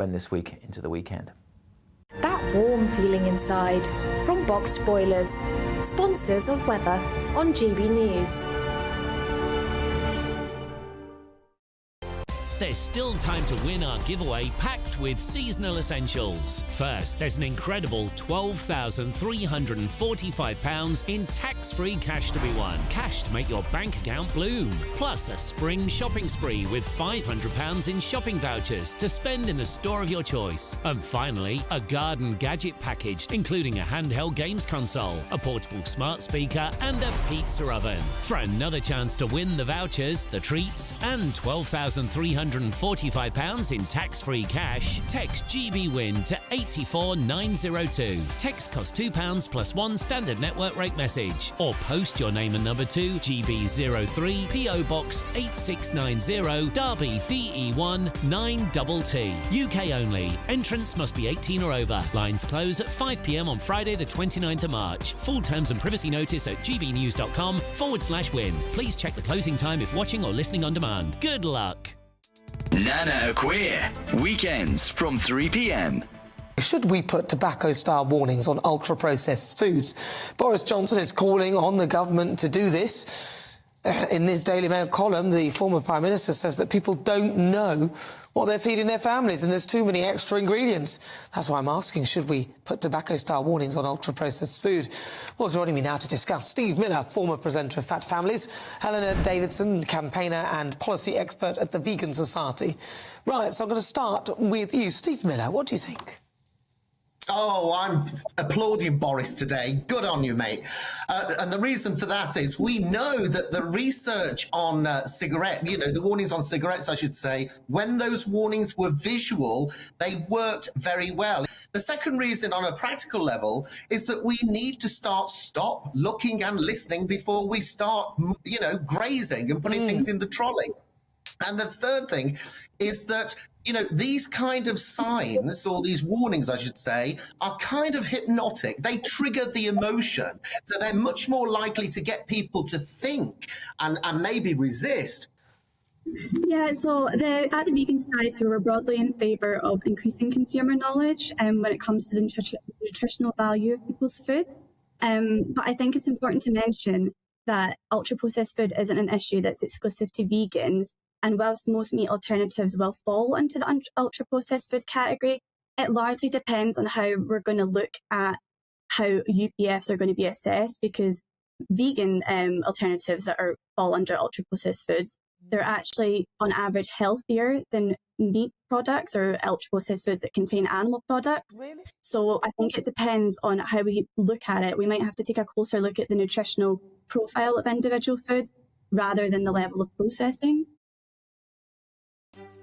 when this week into the weekend. That warm feeling inside from Boxed Boilers, sponsors of weather on GB News. There's still time to win our giveaway packed with seasonal essentials. First, there's an incredible £12,345 in tax-free cash to be won. Cash to make your bank account bloom. Plus a spring shopping spree with £500 in shopping vouchers to spend in the store of your choice. And finally, a garden gadget package including a handheld games console, a portable smart speaker and a pizza oven. For another chance to win the vouchers, the treats and £12,345 in tax-free cash, text GB-WIN to 84902. Text costs £2 plus one standard network rate message. Or post your name and number to GB03 PO Box 8690 Derby DE1 9TT. UK only. Entrance must be 18 or over. Lines close at 5 p.m. on Friday the 29th of March. Full terms and privacy notice at gbnews.com/win. Please check the closing time if watching or listening on demand. Good luck. Nana Queer, weekends from 3 p.m. Should we put tobacco-style warnings on ultra-processed foods? Boris Johnson is calling on the government to do this. In this Daily Mail column, the former Prime Minister says that people don't know what they're feeding their families and there's too many extra ingredients. That's why I'm asking, should we put tobacco-style warnings on ultra-processed food? Well, joining me now to discuss, Steve Miller, former presenter of Fat Families, Helena Davidson, campaigner and policy expert at the Vegan Society. Right, so I'm going to start with you. Steve Miller, what do you think? Oh, I'm applauding Boris today. Good on you, mate. And the reason for that is we know that the research on the warnings on cigarettes, I should say, when those warnings were visual, they worked very well. The second reason on a practical level is that we need to stop looking and listening before we start, grazing and putting things in the trolley. And the third thing is that these kind of signs, or these warnings, I should say, are kind of hypnotic. They trigger the emotion. So they're much more likely to get people to think and maybe resist. Yeah, so at the Vegan Society, we're broadly in favour of increasing consumer knowledge when it comes to the nutritional value of people's food. But I think it's important to mention that ultra-processed food isn't an issue that's exclusive to vegans. And whilst most meat alternatives will fall into the ultra-processed food category, it largely depends on how we're going to look at how UPFs are going to be assessed, because vegan alternatives that fall under ultra-processed foods, they're actually on average healthier than meat products or ultra-processed foods that contain animal products. Really? So I think it depends on how we look at it. We might have to take a closer look at the nutritional profile of individual foods rather than the level of processing.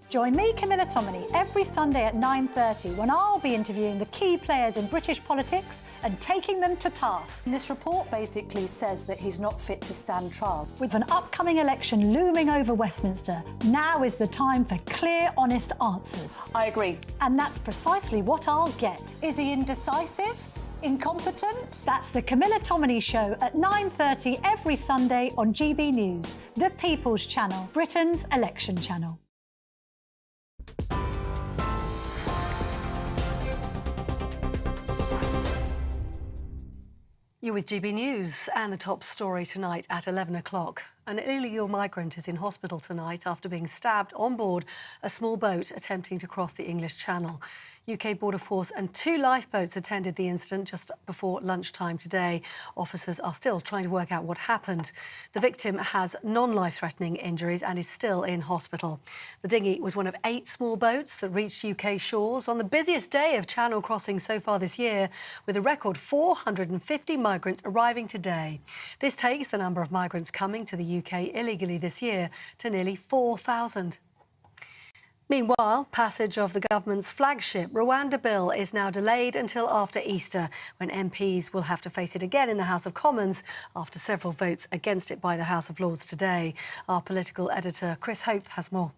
Join me, Camilla Tomy, every Sunday at 9:30 when I'll be interviewing the key players in British politics and taking them to task. This report basically says that he's not fit to stand trial. With an upcoming election looming over Westminster, now is the time for clear, honest answers. I agree. And that's precisely what I'll get. Is he indecisive? Incompetent? That's the Camilla Tomy Show at 9:30 every Sunday on GB News, the People's Channel, Britain's election channel. You're with GB News, and the top story tonight at 11 o'clock. An illegal migrant is in hospital tonight after being stabbed on board a small boat attempting to cross the English Channel. UK Border Force and 2 lifeboats attended the incident just before lunchtime today. Officers are still trying to work out what happened. The victim has non-life-threatening injuries and is still in hospital. The dinghy was one of 8 small boats that reached UK shores on the busiest day of channel crossing so far this year, with a record 450 migrants arriving today. This takes the number of migrants coming to the UK illegally this year to nearly 4,000. Meanwhile, passage of the government's flagship Rwanda bill is now delayed until after Easter, when MPs will have to face it again in the House of Commons after several votes against it by the House of Lords today. Our political editor Chris Hope has more.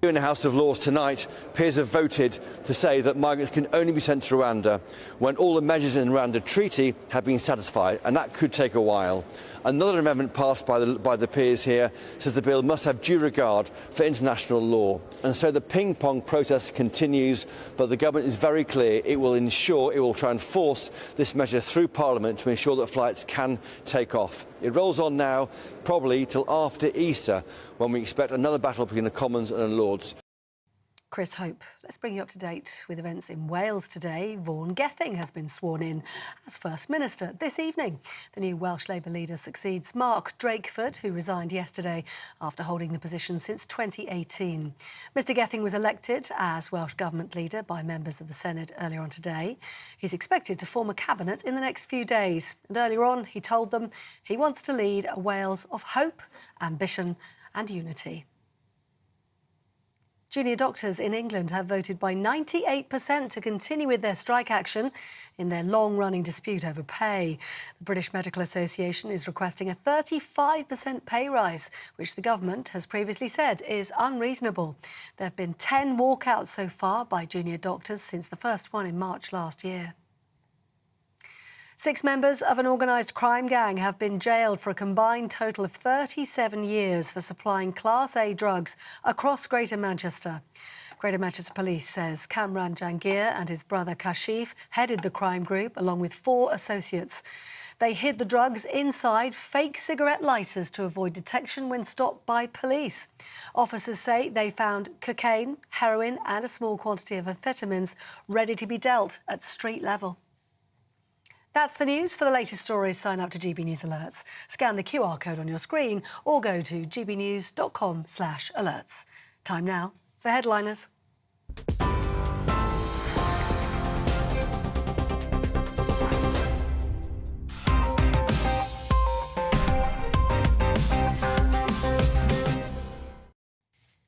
In the House of Lords tonight, peers have voted to say that migrants can only be sent to Rwanda when all the measures in the Rwanda Treaty have been satisfied, and that could take a while. Another amendment passed by the peers here says the bill must have due regard for international law. And so the ping-pong protest continues, but the government is very clear it will try and force this measure through Parliament to ensure that flights can take off. It rolls on now, probably till after Easter, when we expect another battle between the Commons and the Lords. Chris Hope, let's bring you up to date with events in Wales today. Vaughan Gething has been sworn in as First Minister this evening. The new Welsh Labour leader succeeds Mark Drakeford, who resigned yesterday after holding the position since 2018. Mr Gething was elected as Welsh Government leader by members of the Senedd earlier on today. He's expected to form a cabinet in the next few days. And earlier on, he told them he wants to lead a Wales of hope, ambition and unity. Junior doctors in England have voted by 98% to continue with their strike action in their long-running dispute over pay. The British Medical Association is requesting a 35% pay rise, which the government has previously said is unreasonable. There have been 10 walkouts so far by junior doctors since the first one in March last year. 6 members of an organised crime gang have been jailed for a combined total of 37 years for supplying Class A drugs across Greater Manchester. Greater Manchester Police says Kamran Jangir and his brother Kashif headed the crime group along with 4 associates. They hid the drugs inside fake cigarette lighters to avoid detection when stopped by police. Officers say they found cocaine, heroin and a small quantity of amphetamines ready to be dealt at street level. That's the news. For the latest stories, sign up to GB News Alerts. Scan the QR code on your screen or go to gbnews.com/alerts. Time now for Headliners.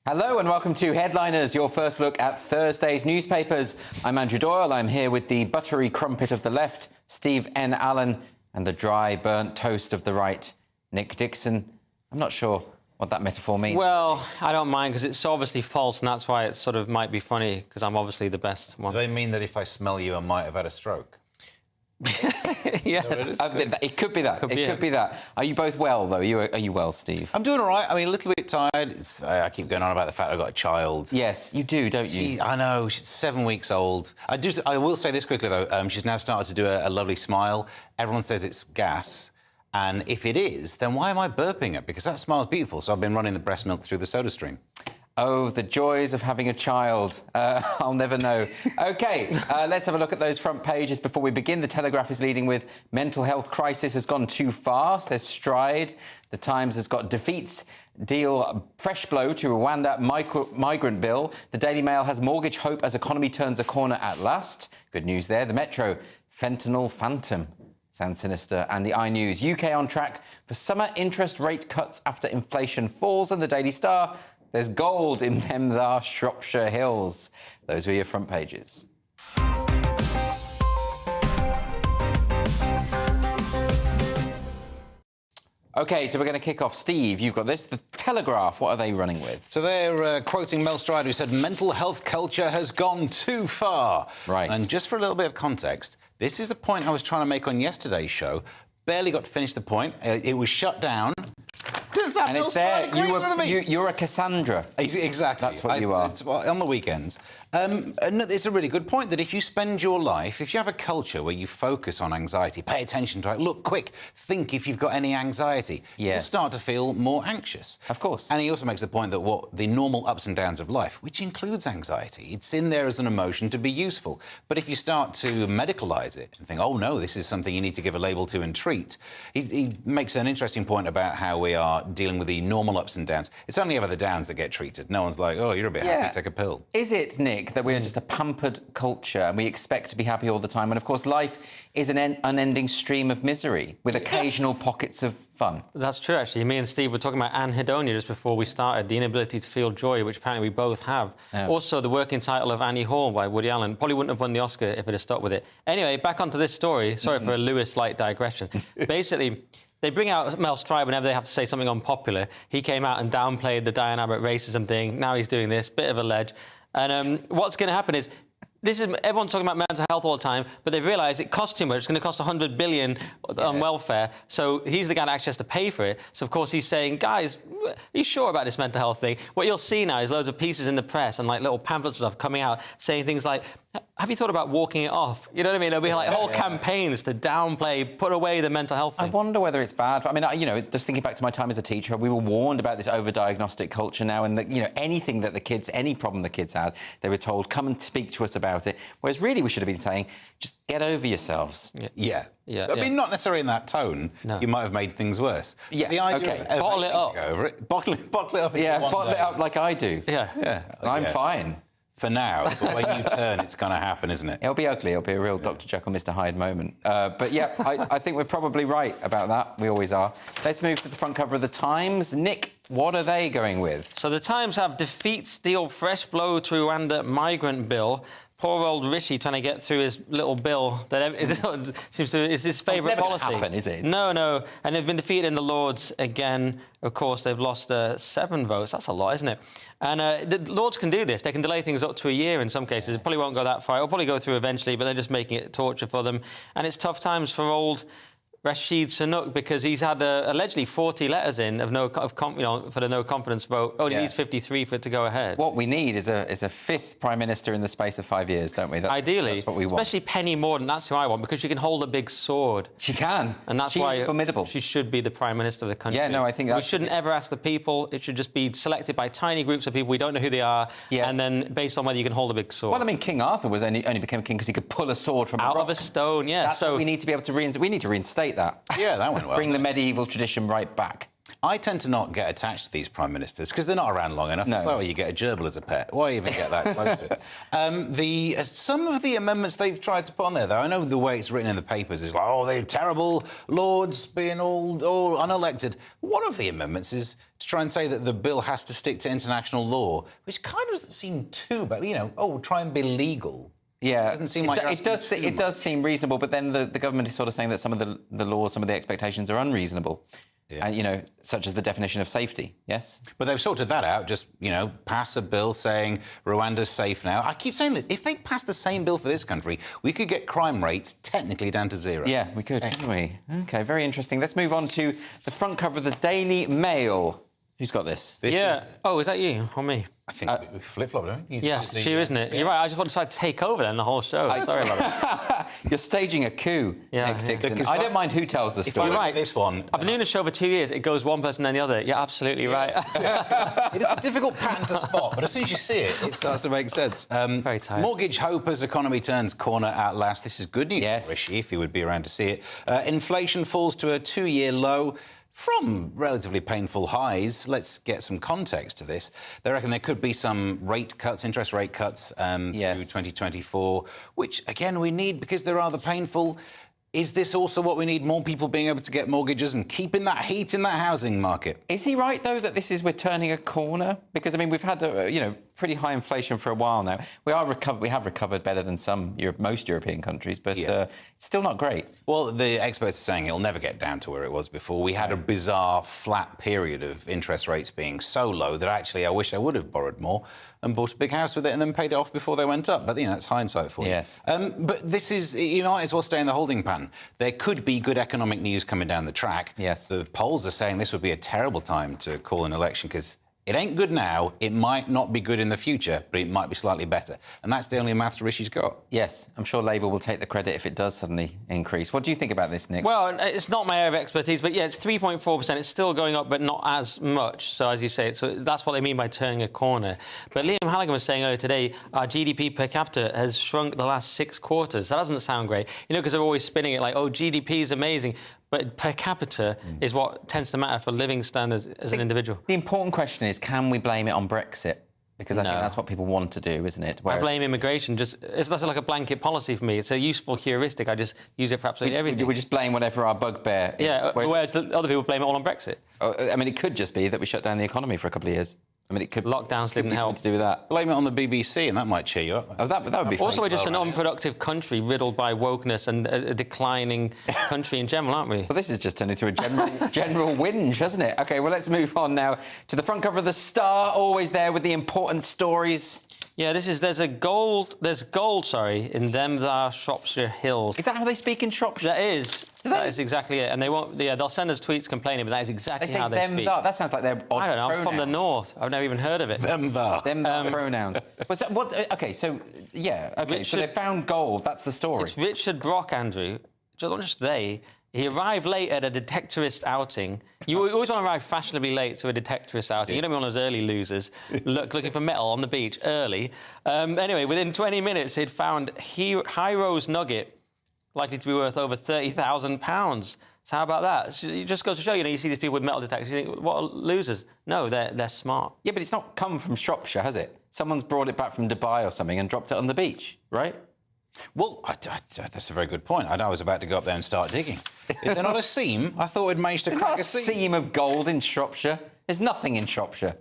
Hello and welcome to Headliners, your first look at Thursday's newspapers. I'm Andrew Doyle. I'm here with the buttery crumpet of the left, Steve N. Allen, and the dry, burnt toast of the right, Nick Dixon. I'm not sure what that metaphor means. Well, I don't mind because it's obviously false, and that's why it sort of might be funny because I'm obviously the best one. Do they mean that if I smell you, I might have had a stroke? Yeah, it could be that. It could be that. Are you both well, though? Are you well, Steve? I'm doing all right. I mean, a little bit tired. I keep going on about the fact I've got a child. Yes, you do, don't you? I know. She's 7 weeks old. I will say this quickly, though. She's now started to do a lovely smile. Everyone says it's gas. And if it is, then why am I burping it? Because that smile's beautiful. So I've been running the breast milk through the soda stream. Oh, the joys of having a child. I'll never know. OK, let's have a look at those front pages before we begin. The Telegraph is leading with mental health crisis has gone too far, says Stride. The Times has got defeats deal fresh blow to Rwanda migrant bill. The Daily Mail has mortgage hope as economy turns a corner at last. Good news there. The Metro, fentanyl phantom. Sounds sinister. And the iNews, UK on track for summer interest rate cuts after inflation falls. And the Daily Star, there's gold in them thar Shropshire Hills. Those were your front pages. OK, so we're going to kick off. Steve, you've got this. The Telegraph, what are they running with? So they're quoting Mel Stride, who said mental health culture has gone too far. Right. And just for a little bit of context, this is a point I was trying to make on yesterday's show. Barely got to finish the point. It was shut down. And it's there. You're a Cassandra. Exactly. That's what you are. On the weekends. And it's a really good point that if you spend your life, if you have a culture where you focus on anxiety, pay attention to it, look, quick, think if you've got any anxiety, you'll start to feel more anxious. Of course. And he also makes the point that what the normal ups and downs of life, which includes anxiety, it's in there as an emotion to be useful. But if you start to medicalise it and think, oh, no, this is something you need to give a label to and treat, he makes an interesting point about how we are dealing with the normal ups and downs. It's only ever the downs that get treated. No one's like, oh, you're a bit happy, take a pill. Is it, Nick, that we're just a pampered culture and we expect to be happy all the time? And, of course, life is an unending stream of misery with occasional pockets of fun. That's true, actually. Me and Steve were talking about anhedonia just before we started, the inability to feel joy, which apparently we both have. Also, the working title of Annie Hall by Woody Allen probably wouldn't have won the Oscar if it had stopped with it. Anyway, back onto this story. Sorry for a Lewis-like digression. Basically, They bring out Mel Stride whenever they have to say something unpopular. He came out and downplayed the Diane Abbott racism thing. Now he's doing this, bit of a ledge. And what's going to happen is, everyone's talking about mental health all the time, but they've realised it costs too much. It's going to cost $100 billion on welfare. So he's the guy that actually has to pay for it. So, of course, he's saying, guys, are you sure about this mental health thing? What you'll see now is loads of pieces in the press and, like, little pamphlets and stuff coming out saying things like, have you thought about walking it off? You know what I mean? There'll be, like, whole campaigns to downplay, put away the mental health thing. I wonder whether it's bad. I mean, you know, just thinking back to my time as a teacher, we were warned about this over-diagnostic culture now, and that, you know, anything that the kids, any problem the kids had, they were told, come and speak to us about it. Whereas really we should have been saying, just get over yourselves. Yeah. I mean, not necessarily in that tone. No. You might have made things worse. Yeah, the idea of bottle it up. Over it. Bottle it up. Yeah, bottle it up like I do. Yeah. I'm fine. For now, but when you turn, it's going to happen, isn't it? It'll be ugly. It'll be a real Dr. Jekyll, Mr. Hyde moment. But yeah, I think we're probably right about that. We always are. Let's move to the front cover of the Times. Nick, what are they going with? So the Times have defeats deal fresh blow to Rwanda migrant bill. Poor old Rishi trying to get through his little bill that seems to is his favourite policy. It's never happen, is it? No. And they've been defeated in the Lords again. Of course, they've lost 7 votes. That's a lot, isn't it? And the Lords can do this. They can delay things up to a year in some cases. It probably won't go that far. It'll probably go through eventually, but they're just making it torture for them. And it's tough times for old Rashid Sunak, because he's had allegedly 40 letters in of for the no confidence vote. Only needs 53 for it to go ahead. What we need is a fifth Prime Minister in the space of 5 years, don't we? Ideally. That's what we want. Especially Penny Mordaunt, that's who I want, because she can hold a big sword. She can. And that's why she's formidable. She should be the Prime Minister of the country. Yeah, no, I think that's... We shouldn't ever ask the people. It should just be selected by tiny groups of people. We don't know who they are. Yes. And then based on whether you can hold a big sword. Well, I mean, King Arthur was only became king because he could pull a sword from out a rock. of a stone, yeah. That's what we need to be able to we need to reinstate that. Yeah, that went well. Bring the medieval tradition right back. I tend to not get attached to these prime ministers because they're not around long enough. No. It's like, well, you get a gerbil as a pet. Why even get that close to it? Some of the amendments they've tried to put on there, though, I know the way it's written in the papers is like, oh, they're terrible lords being all unelected. One of the amendments is to try and say that the bill has to stick to international law, which kind of doesn't seem too bad. You know, try and be legal. Yeah, it doesn't seem like it does seem reasonable, but then the government is sort of saying that some of the laws, some of the expectations are unreasonable. Yeah. And, you know, such as the definition of safety, yes? But they've sorted that out, just, you know, pass a bill saying Rwanda's safe now. I keep saying that if they pass the same bill for this country, we could get crime rates technically down to 0. Yeah, we could, couldn't we? OK, very interesting. Let's move on to the front cover of the Daily Mail. Who's got this? Oh, is that you or me? I think we flip-flop, don't we? Yes, it's you, isn't it? Yeah. You're right. I just want to try to take over then the whole show. Sorry about that. You're staging a coup, Nick Dixon. I don't mind who tells the story. You're right. This one. I've been doing a show for 2 years. It goes one person then the other. You're absolutely right. It is a difficult pattern to spot, but as soon as you see it, it starts to make sense. Very tight. Mortgage hopers' economy turns corner at last. This is good news for Rishi, if he would be around to see it. Inflation falls to a 2-year low from relatively painful highs. Let's get some context to this. They reckon there could be some interest rate cuts through 2024, which, again, we need because they're rather painful. Is this also what we need, more people being able to get mortgages and keeping that heat in that housing market? Is he right, though, that we're turning a corner? Because, I mean, we've had, pretty high inflation for a while now. We have recovered better than most European countries, but it's still not great. Well, the experts are saying it'll never get down to where it was before. We had a bizarre, flat period of interest rates being so low that actually I wish I would have borrowed more and bought a big house with it and then paid it off before they went up. But, it's hindsight for you. Yes. But this is, you might as well stay in the holding pattern. There could be good economic news coming down the track. Yes. The polls are saying this would be a terrible time to call an election because it ain't good now, it might not be good in the future, but it might be slightly better. And that's the only maths Rishi's got. Yes, I'm sure Labour will take the credit if it does suddenly increase. What do you think about this, Nick? Well, it's not my area of expertise, but it's 3.4%. It's still going up, but not as much. So, as you say, that's what they mean by turning a corner. But Liam Halligan was saying earlier today, our GDP per capita has shrunk the last 6 quarters. That doesn't sound great. Because they're always spinning it like, oh, GDP is amazing. But per capita is what tends to matter for living standards as an individual. The important question is, can we blame it on Brexit? Because I think that's what people want to do, isn't it? I blame immigration. It's like a blanket policy for me. It's a useful heuristic. I just use it for absolutely everything. We just blame whatever our bugbear is. Yeah, whereas other people blame it all on Brexit. I mean, it could just be that we shut down the economy for a couple of years. I mean, it could... Lockdowns didn't help. to do with that. Blame it on the BBC and that might cheer you up. Oh, that would be Also, fun. we're just an unproductive country riddled by wokeness and a declining country in general, aren't we? Well, this has just turned into a general whinge, hasn't it? OK, well, let's move on now to the front cover of The Star, always there with the important stories. Yeah, there's gold, in them there Shropshire Hills. Is that how they speak in Shropshire? That is. That is exactly it. And they won't. Yeah, they'll send us tweets complaining, but that is exactly how they speak. That sounds like they're odd I don't know. I'm pronouns. from the north. I've never even heard of it. Them pronouns. OK, so yeah. OK, so they found gold. That's the story. It's Richard Brock, Andrew. Not just they. He arrived late at a detectorist outing. You always want to arrive fashionably late to a detectorist outing. You don't be one of those early losers looking for metal on the beach early. Anyway, within 20 minutes, he'd found High Rose nugget likely to be worth over £30,000. So how about that? It just goes to show, you see these people with metal detectors, you think, what are losers? No, they're smart. Yeah, but it's not come from Shropshire, has it? Someone's brought it back from Dubai or something and dropped it on the beach, right? Well, that's a very good point. I was about to go up there and start digging. Is there not a seam? I thought we'd managed to crack a seam. Seam of gold in Shropshire. There's nothing in Shropshire.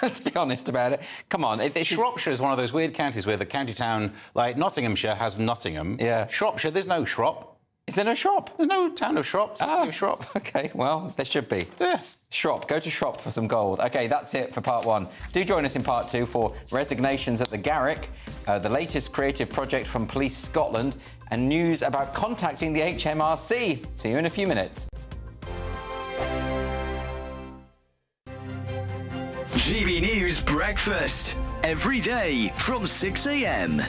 Let's be honest about it. Come on. Shropshire is one of those weird counties where the county town, like Nottinghamshire, has Nottingham. Yeah. Shropshire, there's no Shrop. Is there no Shrop? There's no town of Shrop. City of Shrop. OK, well, there should be. Yeah. Shrop. Go to Shrop for some gold. OK, that's it for part one. Do join us in part two for resignations at the Garrick, the latest creative project from Police Scotland, and news about contacting the HMRC. See you in a few minutes. GB News Breakfast. Every day from 6 a.m.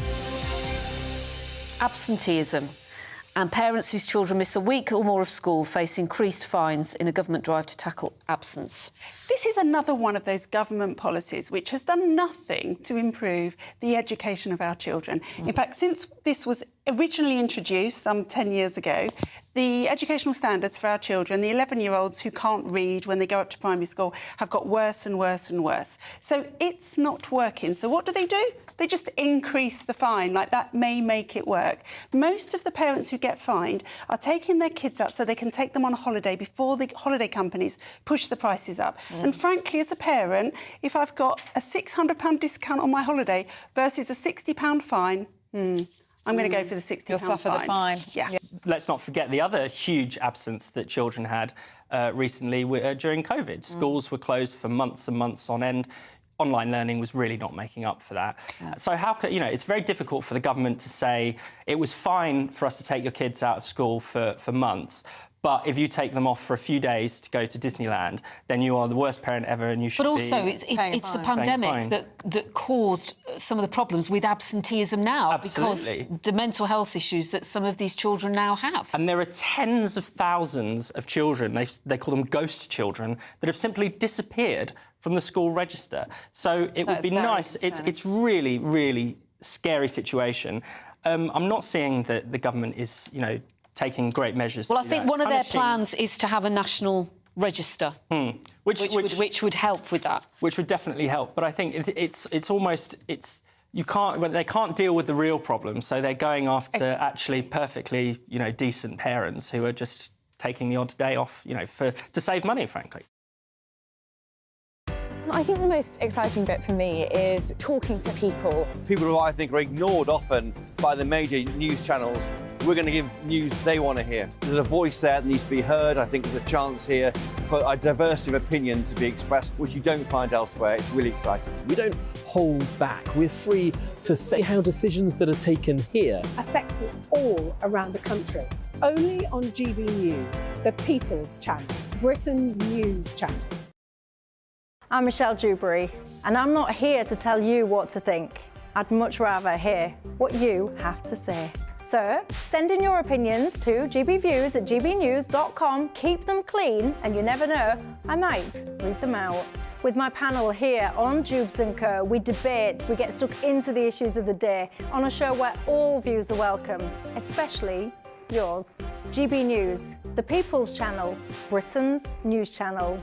Absenteeism. And parents whose children miss a week or more of school face increased fines in a government drive to tackle absence. This is another one of those government policies which has done nothing to improve the education of our children. In fact, since this was originally introduced some 10 years ago, the educational standards for our children, the 11-year-olds who can't read when they go up to primary school, have got worse and worse and worse. So it's not working. So what do? They just increase the fine, like that may make it work. Most of the parents who get fined are taking their kids out so they can take them on a holiday before the holiday companies push the prices up. And frankly, as a parent, if I've got a £600 discount on my holiday versus a £60 fine, I'm going to go for the £60 You'll suffer the fine. Yeah. Let's not forget the other huge absence that children had recently during COVID. Schools were closed for months and months on end. Online learning was really not making up for that. So how can, it's very difficult for the government to say it was fine for us to take your kids out of school for months, but if you take them off for a few days to go to Disneyland, then you are the worst parent ever and you should But also, it's the pandemic that caused some of the problems with absenteeism now. Absolutely. Because the mental health issues that some of these children now have. And there are tens of thousands of children, they call them ghost children, that have simply disappeared from the school register. So it would be nice. It's really, really scary situation. I'm not saying that the government is, taking great measures. Well, I think one of their plans is to have a national register, which would help with that. Which would definitely help. But I think they can't deal with the real problem, so they're going after actually perfectly, decent parents who are just taking the odd day off, to save money, frankly. I think the most exciting bit for me is talking to people. People who I think are ignored often by the major news channels. We're going to give news they want to hear. There's a voice there that needs to be heard. I think there's a chance here for a diversity of opinion to be expressed, which you don't find elsewhere. It's really exciting. We don't hold back. We're free to say how decisions that are taken here affect us all around the country. Only on GB News, the People's Channel, Britain's news channel. I'm Michelle Dewberry, and I'm not here to tell you what to think. I'd much rather hear what you have to say. So, send in your opinions to gbviews@gbnews.com. Keep them clean, and you never know, I might read them out. With my panel here on Jubes & Co, we debate, we get stuck into the issues of the day on a show where all views are welcome, especially yours. GB News, the People's Channel, Britain's news channel.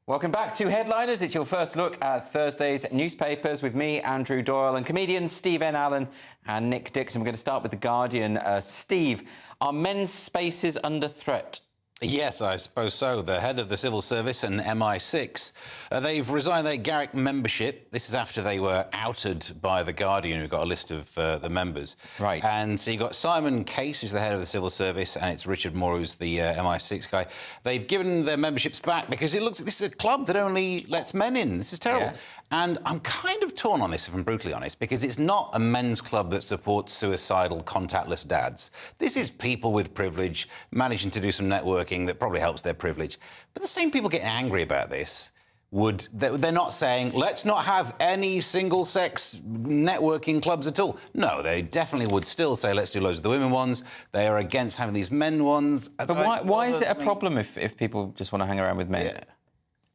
Welcome back to Headliners. It's your first look at Thursday's newspapers with me, Andrew Doyle, and comedians Steve N. Allen and Nick Dixon. We're going to start with The Guardian. Steve, are men's spaces under threat? Yes, I suppose so. The head of the civil service and MI6, they've resigned their Garrick membership. This is after they were outed by The Guardian, who got a list of the members. Right. And so you got Simon Case, who's the head of the civil service, and it's Richard Moore, who's the MI6 guy. They've given their memberships back because it looks like this is a club that only lets men in. This is terrible. Yeah. And I'm kind of torn on this, if I'm brutally honest, because it's not a men's club that supports suicidal, contactless dads. This is people with privilege managing to do some networking that probably helps their privilege. But the same people getting angry about this they're not saying, let's not have any single-sex networking clubs at all. No, they definitely would still say, let's do loads of the women ones. They are against having these men ones. But why is it a problem if people just want to hang around with men? Yeah.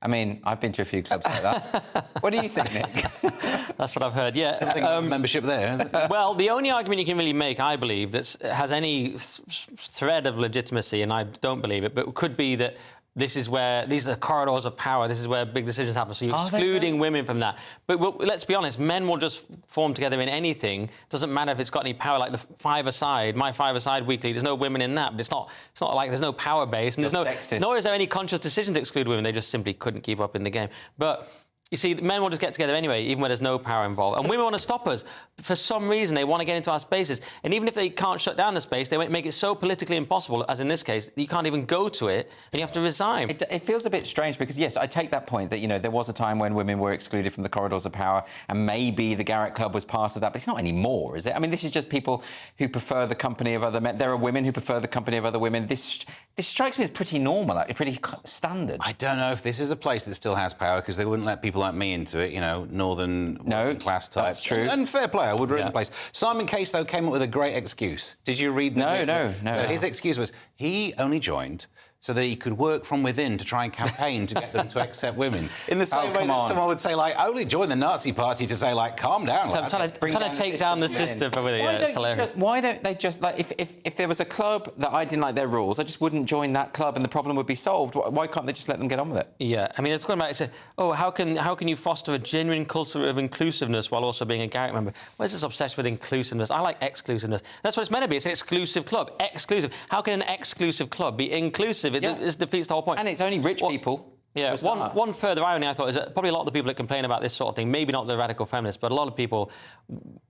I mean, I've been to a few clubs like that. What do you think, Nick? That's what I've heard, yeah. Something about membership there, is it? Well, the only argument you can really make, I believe, that has any thread of legitimacy, and I don't believe it, but could be that this is where, these are corridors of power, this is where big decisions happen, so you're excluding women from that. But let's be honest, men will just form together in anything. Doesn't matter if it's got any power, like the five-a-side, my five-a-side weekly, there's no women in that, but it's not like there's no power base, and nor is there any conscious decision to exclude women, they just simply couldn't keep up in the game. But you see, men will just get together anyway, even when there's no power involved. And women want to stop us. For some reason, they want to get into our spaces. And even if they can't shut down the space, they make it so politically impossible, as in this case, you can't even go to it, and you have to resign. It feels a bit strange because, yes, I take that point that, you know, there was a time when women were excluded from the corridors of power, and maybe the Garrick Club was part of that, but it's not anymore, is it? I mean, this is just people who prefer the company of other men. There are women who prefer the company of other women. This strikes me as pretty normal, like, pretty standard. I don't know if this is a place that still has power, because they wouldn't let people like me into it, you know, northern class type. That's true. And fair play, I would run the place. Simon Case, though, came up with a great excuse. Did you read that? No. So his excuse was he only joined so that he could work from within to try and campaign to get them to accept women. In the same way that someone would say, like, I only joined the Nazi party to say, like, calm down. I'm trying to take down the system from within. It's hilarious. Why don't they just, like, if there was a club that I didn't like their rules, I just wouldn't join that club and the problem would be solved. Why can't they just let them get on with it? Yeah, I mean, it's going back to say, how can you foster a genuine culture of inclusiveness while also being a Garrick member? Where's this obsession with inclusiveness? I like exclusiveness. That's what it's meant to be. It's an exclusive club. Exclusive. How can an exclusive club be inclusive? It defeats the whole point. And it's only rich people. Yeah, one further irony, I thought, is that probably a lot of the people that complain about this sort of thing, maybe not the radical feminists, but a lot of people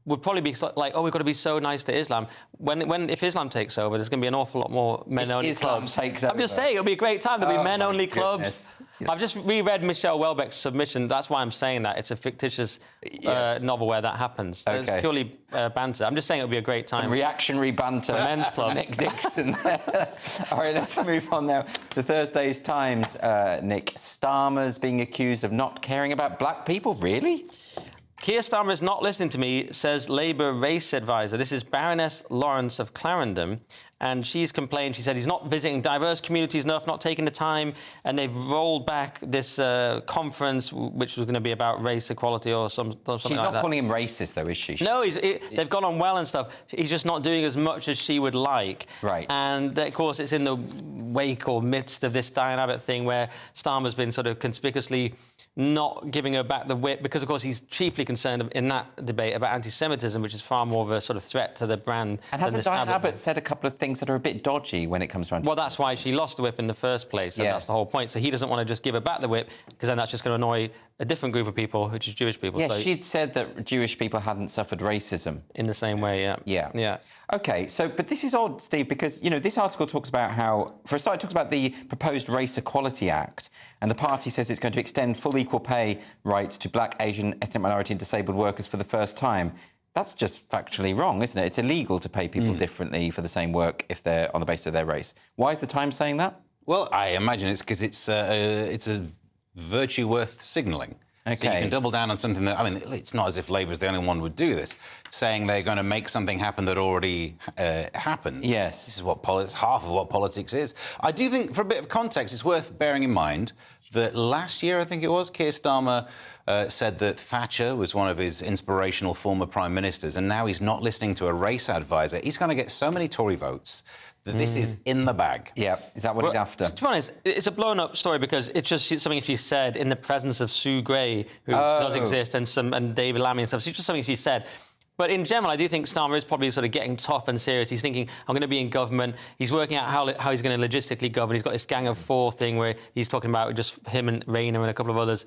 would probably be like, oh, we've got to be so nice to Islam. If Islam takes over, there's going to be an awful lot more men-only clubs. I'm just saying, it'll be a great time. There'll be men-only clubs. Yes. I've just reread Michelle Welbeck's submission. That's why I'm saying that. It's a fictitious novel where that happens. So it's purely banter. I'm just saying it'll be a great time. Some reactionary banter. Men's club. Nick Dixon. All right, let's move on now to Thursday's Times, Nick. Starmer's being accused of not caring about black people. Really? Keir Starmer is not listening to me, says Labour race advisor. This is Baroness Lawrence of Clarendon. And she's complained, she said he's not visiting diverse communities enough, not taking the time, and they've rolled back this conference, which was going to be about race equality or something like that. She's not calling him racist, though, is she? No, they've gone on well and stuff. He's just not doing as much as she would like. Right. And, of course, it's in the wake or midst of this Diane Abbott thing where Starmer's been sort of conspicuously not giving her back the whip because, of course, he's chiefly concerned in that debate about anti-Semitism, which is far more of a sort of threat to the brand. And hasn't Diane Abbott said a couple of things that are a bit dodgy when it comes to Well, that's why she lost the whip in the first place, and that's the whole point. So he doesn't want to just give her back the whip, because then that's just going to annoy a different group of people, which is Jewish people. Yes, she'd said that Jewish people hadn't suffered racism. In the same way, yeah. OK, but this is odd, Steve, because, you know, this article talks about how, for a start, it talks about the proposed Race Equality Act, and the party says it's going to extend full equal pay rights to black, Asian, ethnic minority and disabled workers for the first time. That's just factually wrong, isn't it? It's illegal to pay people differently for the same work if they're on the basis of their race. Why is the Times saying that? Well, I imagine it's because it's a virtue worth signalling. OK. So you can double down on something that, I mean, it's not as if Labour's the only one who would do this, saying they're going to make something happen that already happened. Yes. This is what half of what politics is. I do think, for a bit of context, it's worth bearing in mind that last year, I think it was, Keir Starmer said that Thatcher was one of his inspirational former prime ministers, and now he's not listening to a race advisor. He's going to get so many Tory votes that this is in the bag. Yeah, is that what he's after? To be honest, it's a blown-up story because it's just something she said in the presence of Sue Gray, who does exist, and David Lammy and stuff. So it's just something she said. But in general, I do think Starmer is probably sort of getting tough and serious. He's thinking, I'm going to be in government. He's working out how he's going to logistically govern. He's got this Gang of Four thing where he's talking about just him and Rayner and a couple of others.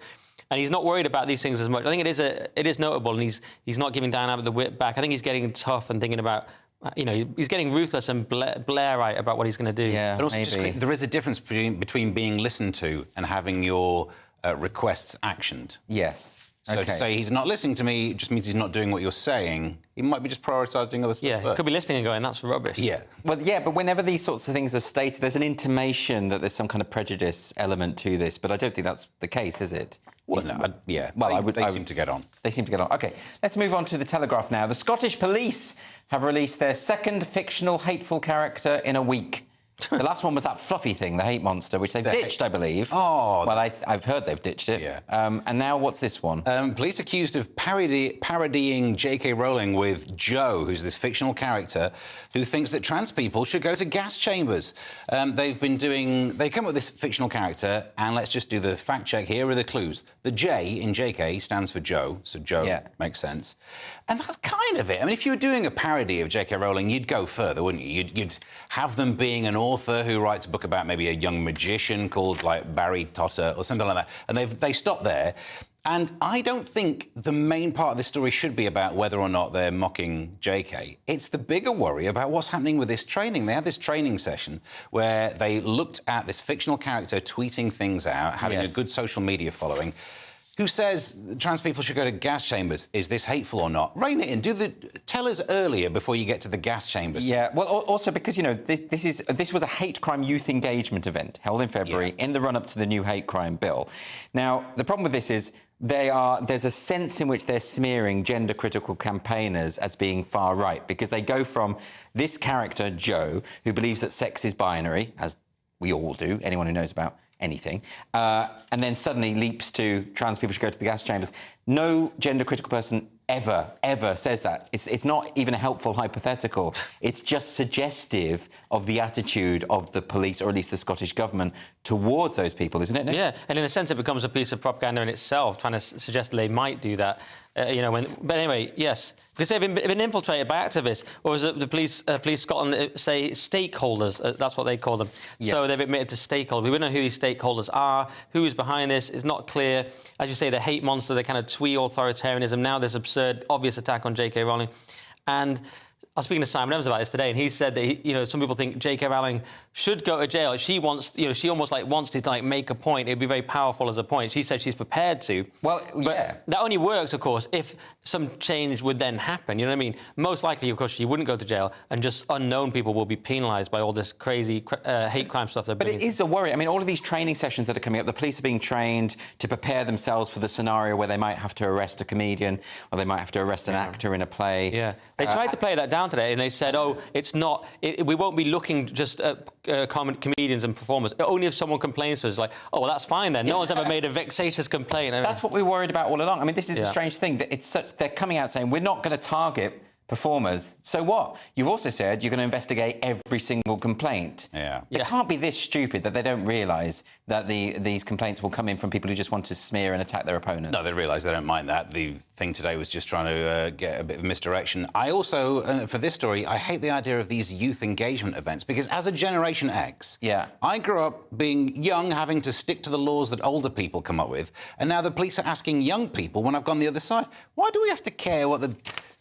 And he's not worried about these things as much. I think it is notable, and he's not giving Diana Abbott the whip back. I think he's getting tough and thinking about, he's getting ruthless and Blairite about what he's going to do. Yeah, but also there is a difference between being listened to and having your requests actioned. Yes. So to say he's not listening to me just means he's not doing what you're saying. He might be just prioritising other stuff. Yeah, he could be listening and going, that's rubbish. Yeah. Well, yeah, but whenever these sorts of things are stated, there's an intimation that there's some kind of prejudice element to this, but I don't think that's the case, is it? Well, no, yeah. Well, they seem to get on. They seem to get on. OK, let's move on to the Telegraph now. The Scottish police have released their second fictional hateful character in a week. The last one was that fluffy thing, the hate monster, which they've ditched, I believe. Oh. Well, I've heard they've ditched it. Yeah. And now what's this one? Police accused of parodying J.K. Rowling with Joe, who's this fictional character who thinks that trans people should go to gas chambers. They come up with this fictional character, and let's just do the fact check. Here are the clues. The J in J.K. stands for Joe, so Joe makes sense. And that's kind of it. I mean, if you were doing a parody of J.K. Rowling, you'd go further, wouldn't you? You'd have them being an author who writes a book about maybe a young magician called, like, Barry Totter or something like that. And they stop there. And I don't think the main part of this story should be about whether or not they're mocking JK. It's the bigger worry about what's happening with this training. They had this training session where they looked at this fictional character tweeting things out, having a good social media following, who says trans people should go to gas chambers. Is this hateful or not? Rein it in. Tell us earlier before you get to the gas chambers. Yeah, well, also because, this was a hate crime youth engagement event held in February in the run-up to the new hate crime bill. Now, the problem with this is there's a sense in which they're smearing gender-critical campaigners as being far right, because they go from this character, Joe, who believes that sex is binary, as we all do, anyone who knows about anything, and then suddenly leaps to trans people should go to the gas chambers. No gender-critical person ever says that. It's not even a helpful hypothetical. It's just suggestive of the attitude of the police, or at least the Scottish government, towards those people, isn't it, Nick? Yeah, and in a sense it becomes a piece of propaganda in itself, trying to suggest that they might do that. But anyway, yes, because they've been infiltrated by activists, or is it the police Scotland say stakeholders? That's what they call them. Yes. So they've admitted to stakeholders. We don't know who these stakeholders are, who is behind this. It's not clear. As you say, the hate monster, the kind of twee authoritarianism. Now this absurd, obvious attack on J.K. Rowling, and I was speaking to Simon Evans about this today, and he said that some people think J.K. Rowling should go to jail. She wants, she almost wants to make a point. It'd be very powerful as a point. She said she's prepared to. Well, but that only works, of course, if some change would then happen. You know what I mean? Most likely, of course, she wouldn't go to jail, and just unknown people will be penalised by all this crazy hate crime stuff. But it is a worry. I mean, all of these training sessions that are coming up, the police are being trained to prepare themselves for the scenario where they might have to arrest a comedian, or they might have to arrest an actor in a play. Yeah, they tried to play that down today, and they said, "Oh, it's not. We won't be looking just at comedians and performers. Only if someone complains to us, like, oh, well, that's fine then. No one's ever made a vexatious complaint." That's what we were worried about all along. I mean, this is the strange thing that they're coming out saying we're not going to target performers. So what? You've also said you're going to investigate every single complaint. Yeah. It can't be this stupid that they don't realise that these complaints will come in from people who just want to smear and attack their opponents. No, they realise they don't mind that. The thing today was just trying to get a bit of misdirection. I also, for this story, I hate the idea of these youth engagement events, because as a Generation X, I grew up being young, having to stick to the laws that older people come up with, and now the police are asking young people, when I've gone the other side, why do we have to care what the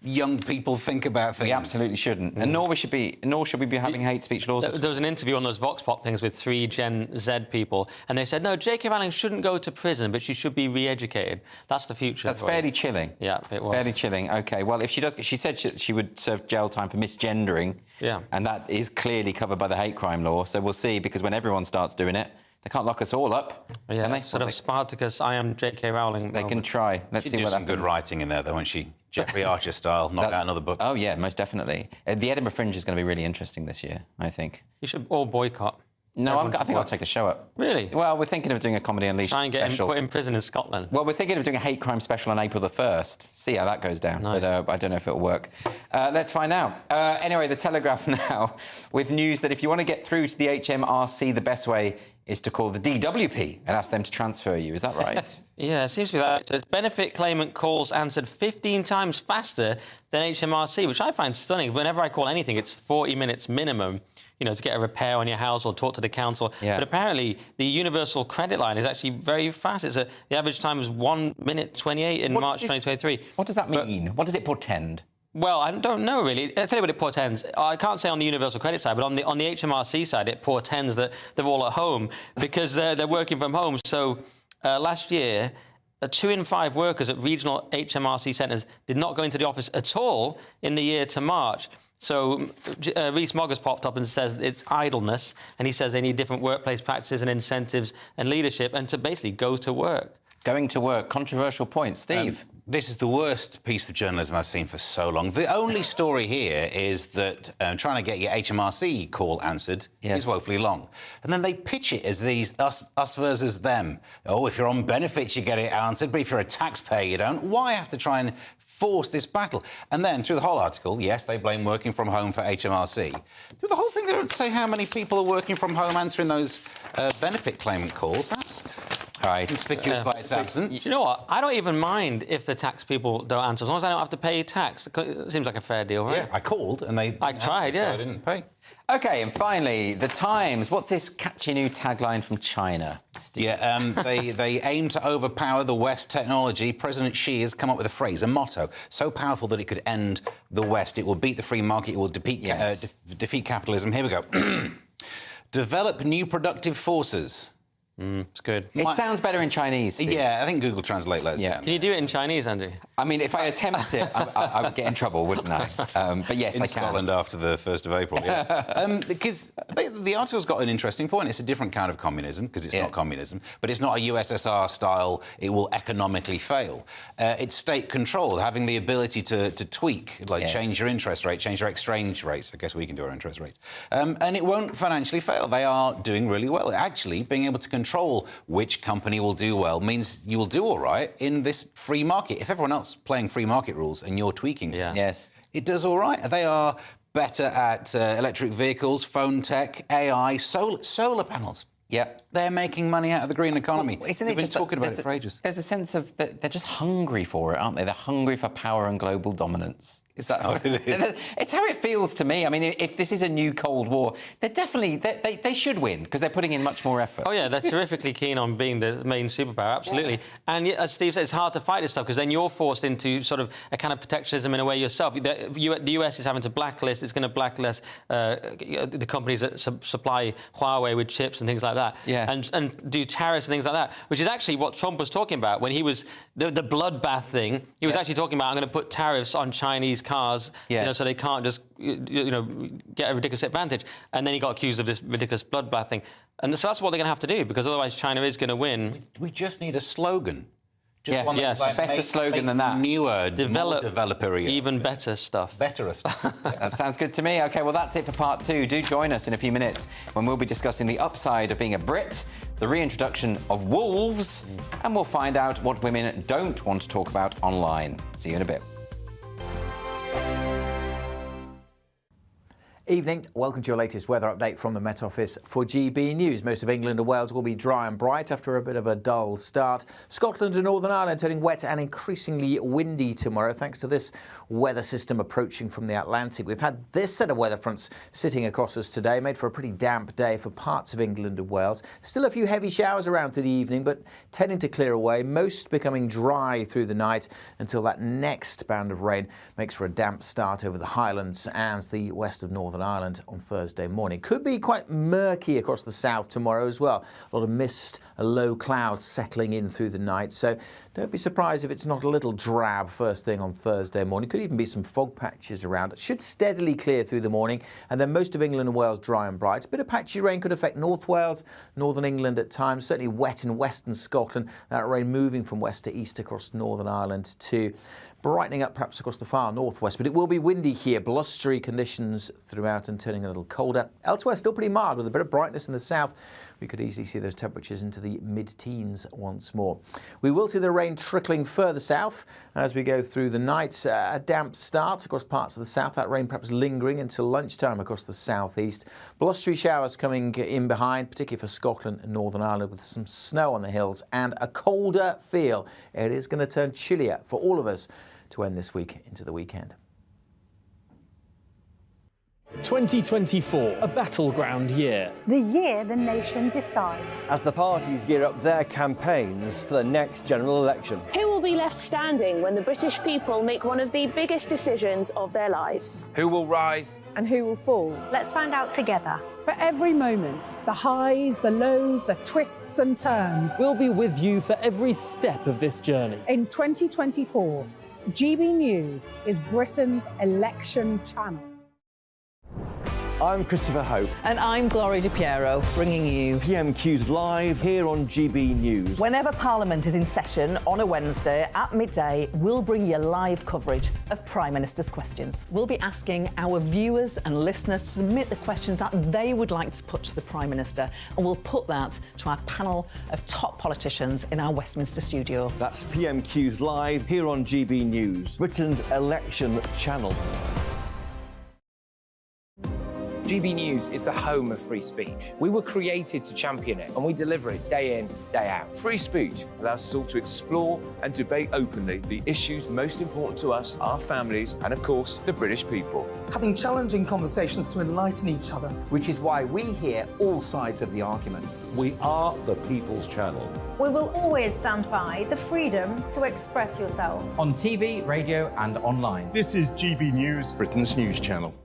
young people think about things? We absolutely shouldn't, and nor should we be having hate speech laws. There was an interview on those Vox Pop things with 3 Gen Z people, and they said, no, J.K. Rowling shouldn't go to prison, but she should be re-educated. That's the future. That's fairly chilling. Yeah, it was. Fairly chilling. OK, well, if she does... She said she would serve jail time for misgendering. Yeah. And that is clearly covered by the hate crime law, so we'll see, because when everyone starts doing it, they can't lock us all up, yeah, can they? Sort of Spartacus, I am J.K. Rowling. They can try. Let's see what happens. She'd do some good writing in there, though, won't she? Jeffrey Archer style, knock out another book. Oh, yeah, most definitely. The Edinburgh Fringe is going to be really interesting this year, I think. You should all boycott. No, I think I'll take a show up. Really? Well, we're thinking of doing a Comedy Unleashed Try and get him special. put in prison in Scotland. Well, we're thinking of doing a hate crime special on April the 1st. See how that goes down. Nice. But I don't know if it'll work. Let's find out. Anyway, the Telegraph now with news that if you want to get through to the HMRC, the best way is to call the DWP and ask them to transfer you. Is that right? Yeah, it seems to be that. So benefit claimant calls answered 15 times faster than HMRC, which I find stunning. Whenever I call anything, it's 40 minutes minimum, you know, to get a repair on your house or talk to the council. Yeah. But apparently, the universal credit line is actually very fast. The average time was 1 minute 28 in March 2023. What does that mean? What does it portend? Well, I don't know, really. I'll tell you what it portends. I can't say on the universal credit side, but on the HMRC side, it portends that they're all at home because they're working from home. So last year, 2 in 5 workers at regional HMRC centres did not go into the office at all in the year to March. So Rees Mogg has popped up and says it's idleness, and he says they need different workplace practices and incentives and leadership, and to basically go to work. Going to work, controversial point. Steve? This is the worst piece of journalism I've seen for so long. The only story here is that trying to get your HMRC call answered is woefully long. And then they pitch it as these us versus them. Oh, if you're on benefits, you get it answered, but if you're a taxpayer, you don't. Why have to try and force this battle? And then through the whole article, yes, they blame working from home for HMRC. Through the whole thing, they don't say how many people are working from home answering those benefit claimant calls. That's conspicuous by its absence. You know what? I don't even mind if the tax people don't answer, as long as I don't have to pay tax. It seems like a fair deal, right? Yeah, I called and they I tried, so I didn't pay. OK, and finally, The Times. What's this catchy new tagline from China? Steve? Yeah, they aim to overpower the West technology. President Xi has come up with a phrase, a motto, so powerful that it could end the West. It will beat the free market. It will defeat capitalism. Here we go. Develop new productive forces. It's good. It sounds better in Chinese, Steve. Yeah, I think Google Translate lets. Yeah. Can you do it in Chinese, Andrew? I mean, if I attempt it, I would get in trouble, wouldn't I? But yes, I can. In Scotland after the 1st of April, yeah. Because the article's got an interesting point. It's a different kind of communism, because it's not communism, but it's not a USSR style, it will economically fail. It's state-controlled, having the ability to tweak, like change your interest rate, change your exchange rates. I guess we can do our interest rates. And it won't financially fail. They are doing really well. Actually, being able to control which company will do well means you will do all right in this free market. If everyone else playing free market rules and you're tweaking, it does all right. They are better at electric vehicles, phone tech, AI, solar panels. Yeah, they're making money out of the green economy. Well, isn't We've it been just talking about it for ages? There's a sense of that they're just hungry for it, aren't they? They're hungry for power and global dominance. Is that how it is? It's how it feels to me. I mean, if this is a new Cold War, they're definitely they should win because they're putting in much more effort. Oh yeah, they're terrifically keen on being the main superpower, absolutely. Yeah. And as Steve said, it's hard to fight this stuff because then you're forced into sort of a kind of protectionism in a way yourself. The US is having to blacklist. It's going to blacklist the companies that supply Huawei with chips and things like that. Yeah. And do tariffs and things like that, which is actually what Trump was talking about when he was the bloodbath thing. He was actually talking about I'm going to put tariffs on Chinese cars, you know, so they can't just get a ridiculous advantage. And then he got accused of this ridiculous bloodbath thing. And so that's what they're going to have to do because otherwise China is going to win. We just need a slogan. Just one yes, like, better slogan than that. Newer, more developer even better stuff. Better stuff. That sounds good to me. OK, well, that's it for part 2. Do join us in a few minutes when we'll be discussing the upside of being a Brit, the reintroduction of wolves, and we'll find out what women don't want to talk about online. See you in a bit. Evening. Welcome to your latest weather update from the Met Office for GB News. Most of England and Wales will be dry and bright after a bit of a dull start. Scotland and Northern Ireland turning wet and increasingly windy tomorrow thanks to this weather system approaching from the Atlantic. We've had this set of weather fronts sitting across us today, made for a pretty damp day for parts of England and Wales. Still a few heavy showers around through the evening, but tending to clear away, most becoming dry through the night until that next band of rain makes for a damp start over the Highlands and the west of Northern Ireland on Thursday morning. Could be quite murky across the south tomorrow as well. A lot of mist, a low cloud settling in through the night. So don't be surprised if it's not a little drab first thing on Thursday morning. Could even be some fog patches around. It should steadily clear through the morning and then most of England and Wales dry and bright. A bit of patchy rain could affect North Wales, Northern England at times, certainly wet in western Scotland. That rain moving from west to east across Northern Ireland too. brightening up perhaps across the far northwest, but it will be windy here. Blustery conditions throughout and turning a little colder. Elsewhere, still pretty mild with a bit of brightness in the south. We could easily see those temperatures into the mid-teens once more. We will see the rain trickling further south as we go through the night. A damp start across parts of the south. That rain perhaps lingering until lunchtime across the southeast. Blustery showers coming in behind, particularly for Scotland and Northern Ireland, with some snow on the hills and a colder feel. It is going to turn chillier for all of us to end this week into the weekend. 2024, a battleground year. The year the nation decides. As the parties gear up their campaigns for the next general election. Who will be left standing when the British people make one of the biggest decisions of their lives? Who will rise? And who will fall? Let's find out together. For every moment, the highs, the lows, the twists and turns. We'll be with you for every step of this journey. In 2024, GB News is Britain's election channel. I'm Christopher Hope. And I'm Gloria Di Piero, bringing you PMQs live here on GB News. Whenever Parliament is in session on a Wednesday at midday, we'll bring you live coverage of Prime Minister's questions. We'll be asking our viewers and listeners to submit the questions that they would like to put to the Prime Minister, and we'll put that to our panel of top politicians in our Westminster studio. That's PMQs live here on GB News, Britain's election channel. GB News is the home of free speech. We were created to champion it, and we deliver it day in, day out. Free speech allows us all to explore and debate openly the issues most important to us, our families, and of course, the British people. Having challenging conversations to enlighten each other. Which is why we hear all sides of the argument. We are the People's Channel. We will always stand by the freedom to express yourself. On TV, radio and online. This is GB News, Britain's news channel.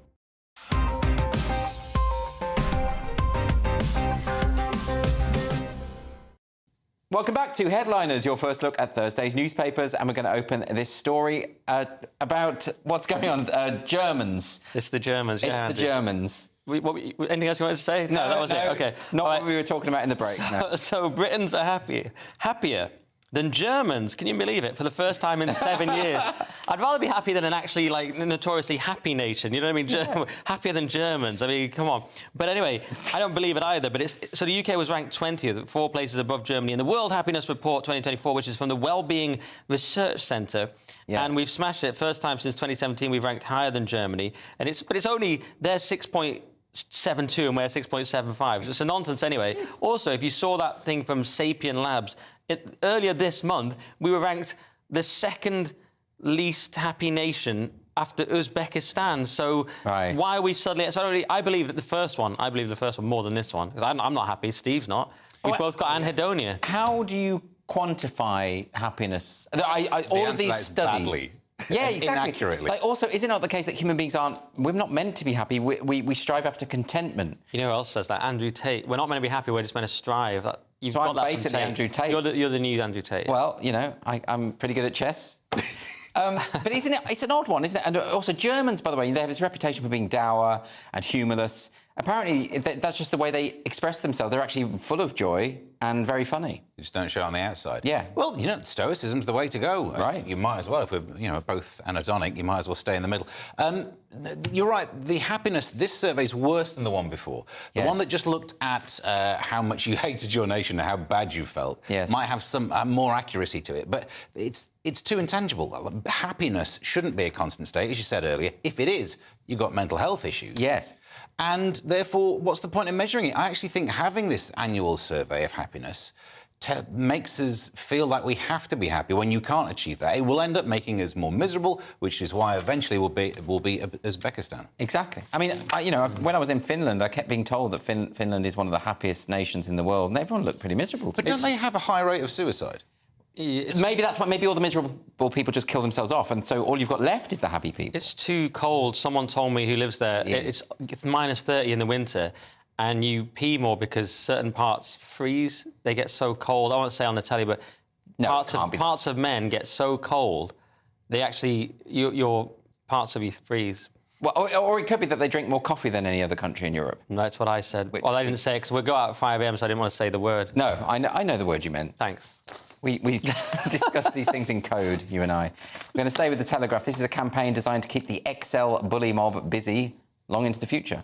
Welcome back to Headliners, your first look at Thursday's newspapers, and we're going to open this story about what's going on. Germans. It's the Germans, yeah. It's the Germans. Anything else you wanted to say? No, that was it. Okay. Not what we were talking about in the break. No. So Britons are happier than Germans. Can you believe it? For the first time in 7 years. I'd rather be happy than an actually, notoriously happy nation. You know what I mean? Yeah. Happier than Germans. I mean, come on. But anyway, I don't believe it either. But so the UK was ranked 20th, 4 places above Germany in the World Happiness Report 2024, which is from the Wellbeing Research Centre. Yes. And we've smashed it. First time since 2017, we've ranked higher than Germany. But it's only their 6.72 and we're 6.75. So it's a nonsense anyway. Also, if you saw that thing from Sapien Labs, earlier this month, we were ranked the second least happy nation after Uzbekistan. So why are we suddenly... So I believe that the first one more than this one, because I'm not happy, Steve's not. We've both got anhedonia. How do you quantify happiness? All of these studies... Badly. Yeah, exactly. Inaccurately. Also, is it not the case that human beings we're not meant to be happy, we strive after contentment? You know who else says that? Andrew Tate. We're not meant to be happy, we're just meant to strive. You've got that basically Andrew Tate. You're the new Andrew Tate. Well, I'm pretty good at chess. But isn't it? It's an odd one, isn't it? And also Germans, by the way, they have this reputation for being dour and humorless. Apparently, that's just the way they express themselves. They're actually full of joy and very funny. You just don't show it on the outside. Yeah. Well, stoicism's the way to go. Right. You might as well, if we're both anhedonic, you might as well stay in the middle. You're right. The happiness, this survey's worse than the one before. The one that just looked at how much you hated your nation and how bad you felt might have some more accuracy to it. But it's too intangible. Happiness shouldn't be a constant state, as you said earlier. If it is, you've got mental health issues. Yes. And therefore, what's the point in measuring it? I actually think having this annual survey of happiness makes us feel like we have to be happy when you can't achieve that. It will end up making us more miserable, which is why eventually we'll be Uzbekistan. Exactly. I mean, when I was in Finland, I kept being told that Finland is one of the happiest nations in the world, and everyone looked pretty miserable to me. But don't they have a high rate of suicide? Maybe that's why. Maybe all the miserable people just kill themselves off, and so all you've got left is the happy people. It's too cold. Someone told me who lives there. It's minus 30 in the winter, and you pee more because certain parts freeze. They get so cold. I won't say on the telly, but parts of men get so cold, they actually your parts of you freeze. Well, or it could be that they drink more coffee than any other country in Europe. No, that's what I said. Well, I didn't say it because we go out at 5 a.m, so I didn't want to say the word. No, I know the word you meant. Thanks. We discuss these things in code, you and I. We're going to stay with the Telegraph. This is a campaign designed to keep the XL bully mob busy long into the future.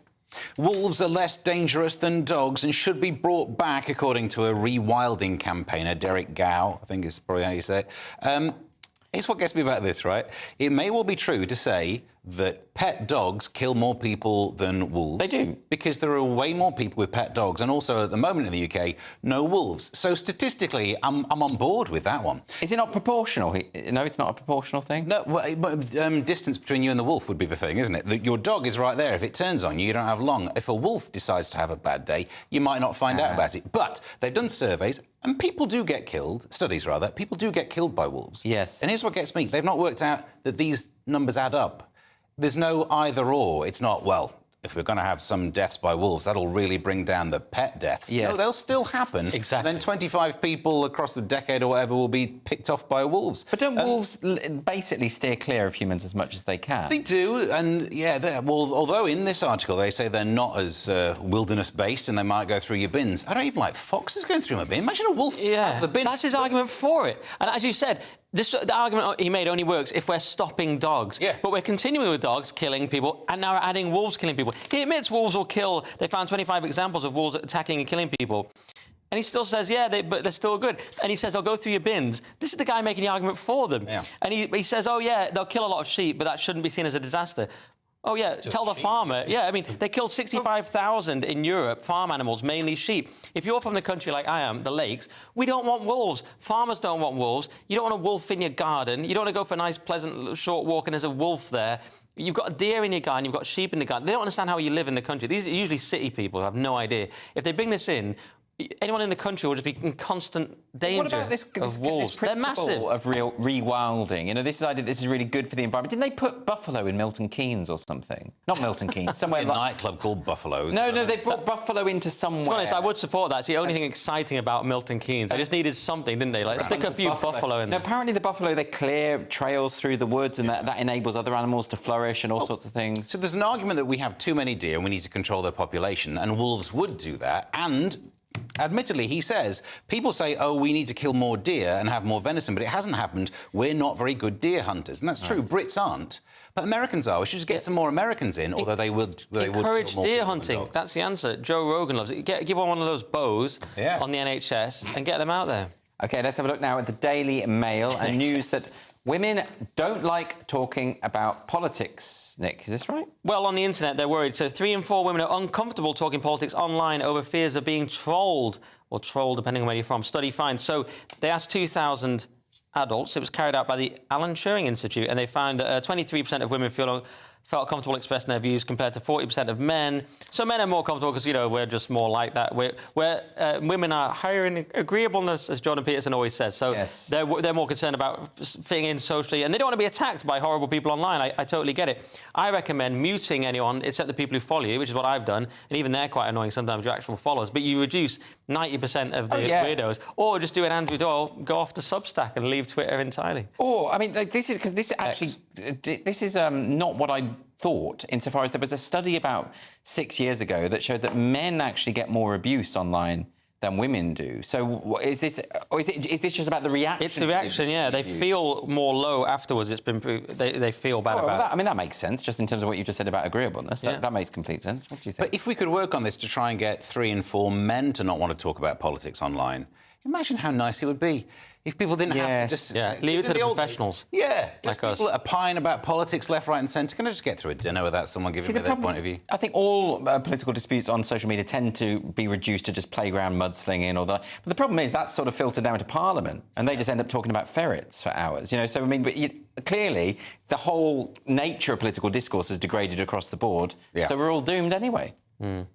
Wolves are less dangerous than dogs and should be brought back, according to a rewilding campaigner, Derek Gow, I think is probably how you say it. Here's what gets me about this, right? It may well be true to say that pet dogs kill more people than wolves. They do. Because there are way more people with pet dogs, and also at the moment in the UK, no wolves. So statistically, I'm on board with that one. Is it not proportional? No, it's not a proportional thing? No, well, distance between you and the wolf would be the thing, isn't it? Your dog is right there. If it turns on you, you don't have long. If a wolf decides to have a bad day, you might not find out about it. But they've done surveys, and people do get killed, studies rather, people do get killed by wolves. Yes. And here's what gets me. They've not worked out that these numbers add up. There's no either or. It's not, well, if we're going to have some deaths by wolves, that'll really bring down the pet deaths. Yes. No, they'll still happen. Exactly. Then 25 people across the decade or whatever will be picked off by wolves. But don't wolves basically steer clear of humans as much as they can? They do, and yeah, well, although in this article they say they're not as wilderness-based and they might go through your bins. I don't even like foxes going through my bin. Imagine a wolf out of the bin. That's his argument for it. And as you said, the argument he made only works if we're stopping dogs. Yeah. But we're continuing with dogs killing people, and now we're adding wolves killing people. He admits wolves will kill. They found 25 examples of wolves attacking and killing people. And he still says, but they're still good. And he says, they'll go through your bins. This is the guy making the argument for them. Yeah. And he says, oh, yeah, they'll kill a lot of sheep, but that shouldn't be seen as a disaster. Oh, yeah, tell the farmer. Yeah, I mean, they killed 65,000 in Europe, farm animals, mainly sheep. If you're from the country like I am, the lakes, we don't want wolves. Farmers don't want wolves. You don't want a wolf in your garden. You don't want to go for a nice, pleasant, short walk and there's a wolf there. You've got a deer in your garden, you've got sheep in the garden. They don't understand how you live in the country. These are usually city people who have no idea. If they bring this in, anyone in the country will just be in constant danger. What about this wolves? They're massive. Of rewilding. You know, this is really good for the environment. Didn't they put buffalo in Milton Keynes or something? Not Milton Keynes, somewhere a nightclub called Buffaloes. No, they brought buffalo into somewhere. To be honest, I would support that. It's the only thing exciting about Milton Keynes. They just needed something, didn't they? Like, stick a few buffalo in there. No, apparently the buffalo, they clear trails through the woods and that enables other animals to flourish and all sorts of things. So there's an argument that we have too many deer and we need to control their population, and wolves would do that, and admittedly, he says, people say, oh, we need to kill more deer and have more venison, but it hasn't happened. We're not very good deer hunters. And that's true. Brits aren't. But Americans are. We should just get some more Americans in, although they would encourage deer hunting. That's the answer. Joe Rogan loves it. Give one of those bows on the NHS and get them out there. OK, let's have a look now at the Daily Mail and news that women don't like talking about politics. Nick, is this right? Well, on the internet, they're worried. So 3 in 4 women are uncomfortable talking politics online over fears of being trolled, or trolled, depending on where you're from. Study finds. So they asked 2,000 adults. It was carried out by the Alan Turing Institute, and they found that 23% of women felt comfortable expressing their views compared to 40% of men. So men are more comfortable because, you know, we're just more like that. Women are higher in agreeableness, as Jordan Peterson always says. So they're more concerned about fitting in socially, and they don't want to be attacked by horrible people online. I totally get it. I recommend muting anyone except the people who follow you, which is what I've done, and even they're quite annoying sometimes, your actual followers. But you reduce 90% of the weirdos, or just do an Andrew Doyle, go off to Substack and leave Twitter entirely. Or, I mean, like, this is not what I thought, insofar as there was a study about 6 years ago that showed that men actually get more abuse online than women do. So is this just about the reaction? It's the reaction, yeah. They feel more low afterwards. It's been they feel bad about it. I mean, that makes sense, just in terms of what you just said about agreeableness. That makes complete sense. What do you think? But if we could work on this to try and get 3 in 4 men to not want to talk about politics online, imagine how nice it would be. If people didn't have to just... leave it to the professionals. Yeah, like people us. that are pine about politics left, right and centre. Can I just get through a dinner without someone giving me their point of view? I think all political disputes on social media tend to be reduced to just playground mudslinging or that. But the problem is that's sort of filtered down to Parliament, and they just end up talking about ferrets for hours, you know? So, I mean, clearly, the whole nature of political discourse has degraded across the board, so we're all doomed anyway.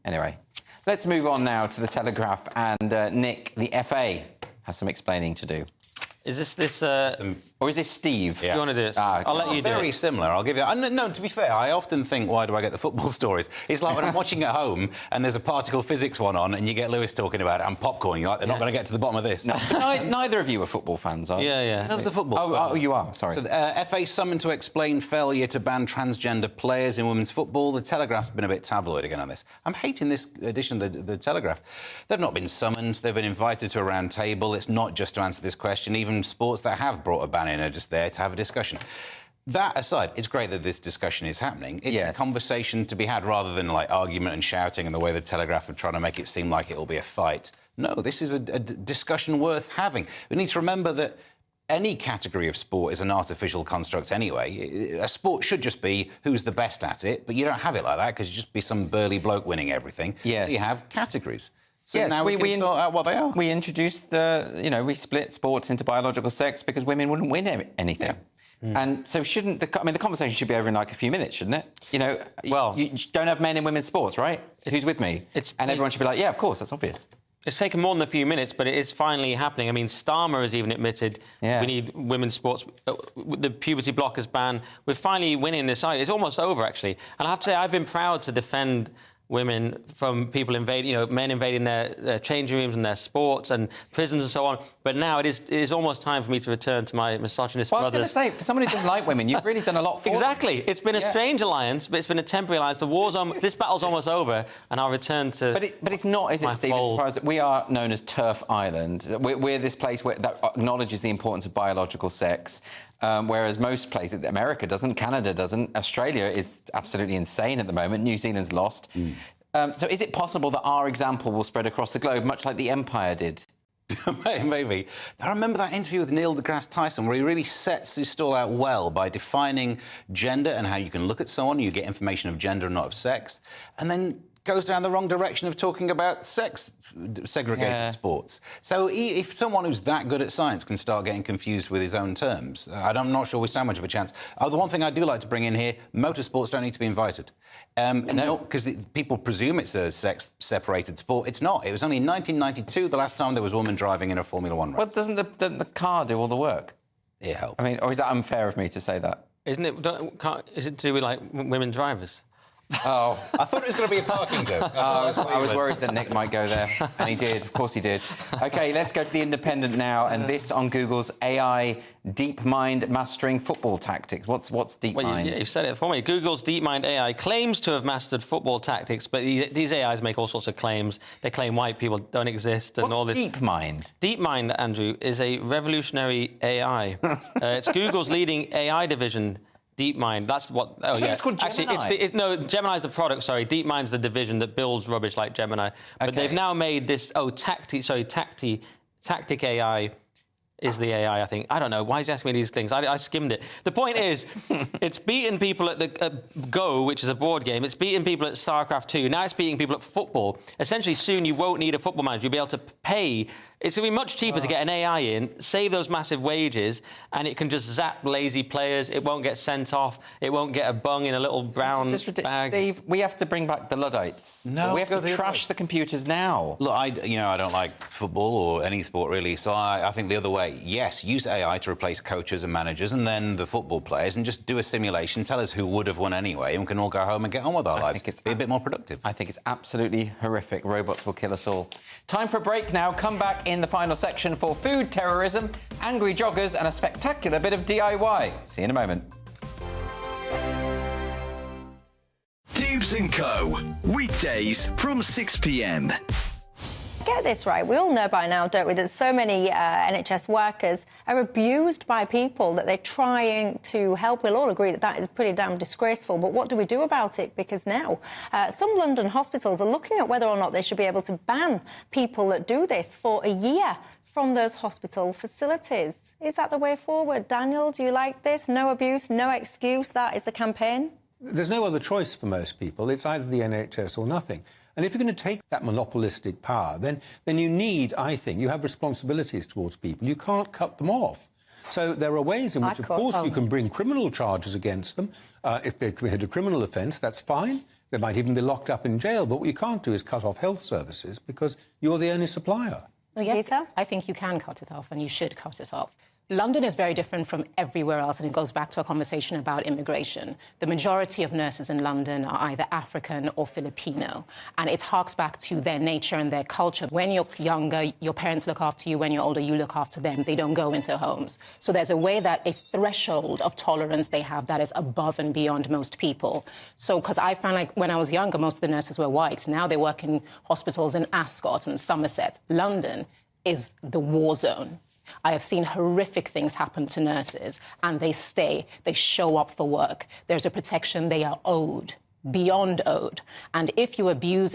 Anyway, let's move on now to the Telegraph, and Nick, the FA, has some explaining to do. Is this or is this Steve? If you want to do it, I'll let you do it. Very similar. I'll give you. No, to be fair, I often think, why do I get the football stories? It's like when I'm watching at home and there's a particle physics one on, and you get Lewis talking about it and popcorn. You're like, they're not going to get to the bottom of this. No. Neither of you are football fans, are you? Yeah. Loves the football. Oh, you are. Sorry. So the FA summoned to explain failure to ban transgender players in women's football. The Telegraph's been a bit tabloid again on this. I'm hating this edition of the Telegraph. They've not been summoned. They've been invited to a round table. It's not just to answer this question. Even sports that have brought a ban in are just there to have a discussion. That aside, it's great that this discussion is happening. It's a conversation to be had rather than like argument and shouting and the way the Telegraph are trying to make it seem like it'll be a fight. No, this is a discussion worth having. We need to remember that any category of sport is an artificial construct anyway. A sport should just be who's the best at it, but you don't have it like that because you just be some burly bloke winning everything. Yes. So you have categories. So yes, now we can sort out what they are. We introduced we split sports into biological sex because women wouldn't win anything. Yeah. And so shouldn't the conversation should be over in like a few minutes, shouldn't it? You know, you don't have men in women's sports, right? Who's with me? And everyone should be like, yeah, of course, that's obvious. It's taken more than a few minutes, but it is finally happening. I mean, Starmer has even admitted we need women's sports. The puberty blockers ban. We're finally winning this. It's almost over, actually. And I have to say, I've been proud to defend women from people invading, men invading their changing rooms and their sports and prisons and so on. But now it is almost time for me to return to my misogynist brothers. I was going to say, for someone who doesn't like women, you've really done a lot for Exactly. It's been a strange alliance, but it's been a temporary alliance. This battle's almost over, and I'll return to. But it's not, is it, Steve? We are known as Turf Island. We're this place that acknowledges the importance of biological sex. Whereas most places, America doesn't, Canada doesn't, Australia is absolutely insane at the moment, New Zealand's lost. So is it possible that our example will spread across the globe, much like the Empire did? Maybe. I remember that interview with Neil deGrasse Tyson where he really sets his stall out well by defining gender and how you can look at someone, you get information of gender and not of sex, and then goes down the wrong direction of talking about sex-segregated sports. So if someone who's that good at science can start getting confused with his own terms, I'm not sure we stand much of a chance. The one thing I do like to bring in here, motorsports don't need to be invited. No, because people presume it's a sex-separated sport. It's not. It was only in 1992 the last time there was a woman driving in a Formula 1 race. Well, doesn't the car do all the work? It helps. I mean, or is that unfair of me to say that? Isn't it? Is it to do with, like, women drivers? Oh. I thought it was going to be a parking joke. I was worried that Nick might go there, and he did. Of course he did. OK, let's go to The Independent now, and this on Google's AI DeepMind mastering football tactics. What's DeepMind? Well, you said it for me. Google's DeepMind AI claims to have mastered football tactics, but these AIs make all sorts of claims. They claim white people don't exist and all this. What's DeepMind? DeepMind, Andrew, is a revolutionary AI. It's Google's leading AI division. DeepMind, that's what... Oh, yeah. It's called Gemini. Actually, no, Gemini's the product, sorry. DeepMind's the division that builds rubbish like Gemini. But they've now made this... Tactic AI is the AI, I think. I don't know. Why is he asking me these things? I skimmed it. The point is, it's beaten people at Go, which is a board game. It's beaten people at StarCraft 2. Now it's beating people at football. Essentially, soon you won't need a football manager. You'll be able to pay... It's going to be much cheaper to get an AI in, save those massive wages, and it can just zap lazy players. It won't get sent off. It won't get a bung in a little brown bag. Steve, we have to bring back the Luddites. No, we have to trash the computers now. Look, I don't like football or any sport really, so I think the other way. Yes, use AI to replace coaches and managers, and then the football players, and just do a simulation. Tell us who would have won anyway, and we can all go home and get on with our lives. Be a bit more productive. I think it's absolutely horrific. Robots will kill us all. Time for a break now. Come back in the final section for food terrorism, angry joggers, and a spectacular bit of DIY. See you in a moment. Dubes & Co. Weekdays from 6 p.m. Get this right, we all know by now, don't we, that so many NHS workers are abused by people that they're trying to help. We'll all agree that that is pretty damn disgraceful, but what do we do about it? Because now some London hospitals are looking at whether or not they should be able to ban people that do this for a year from those hospital facilities. Is that the way forward? Daniel, do you like this? No abuse, no excuse, that is the campaign? There's no other choice for most people. It's either the NHS or nothing. And if you're going to take that monopolistic power, then you need, I think, you have responsibilities towards people. You can't cut them off. So there are ways in which, of course, you can bring criminal charges against them. If they've committed a criminal offence, that's fine. They might even be locked up in jail. But what you can't do is cut off health services because you're the only supplier. Well, yes, I think you can cut it off and you should cut it off. London is very different from everywhere else, and it goes back to a conversation about immigration. The majority of nurses in London are either African or Filipino, and it harks back to their nature and their culture. When you're younger, your parents look after you. When you're older, you look after them. They don't go into homes. So there's a way that a threshold of tolerance they have that is above and beyond most people. So, because I found like when I was younger, most of the nurses were white. Now they work in hospitals in Ascot and Somerset. London is the war zone. I have seen horrific things happen to nurses, and they stay. They show up for work. There's a protection they are owed, beyond owed. And if you abuse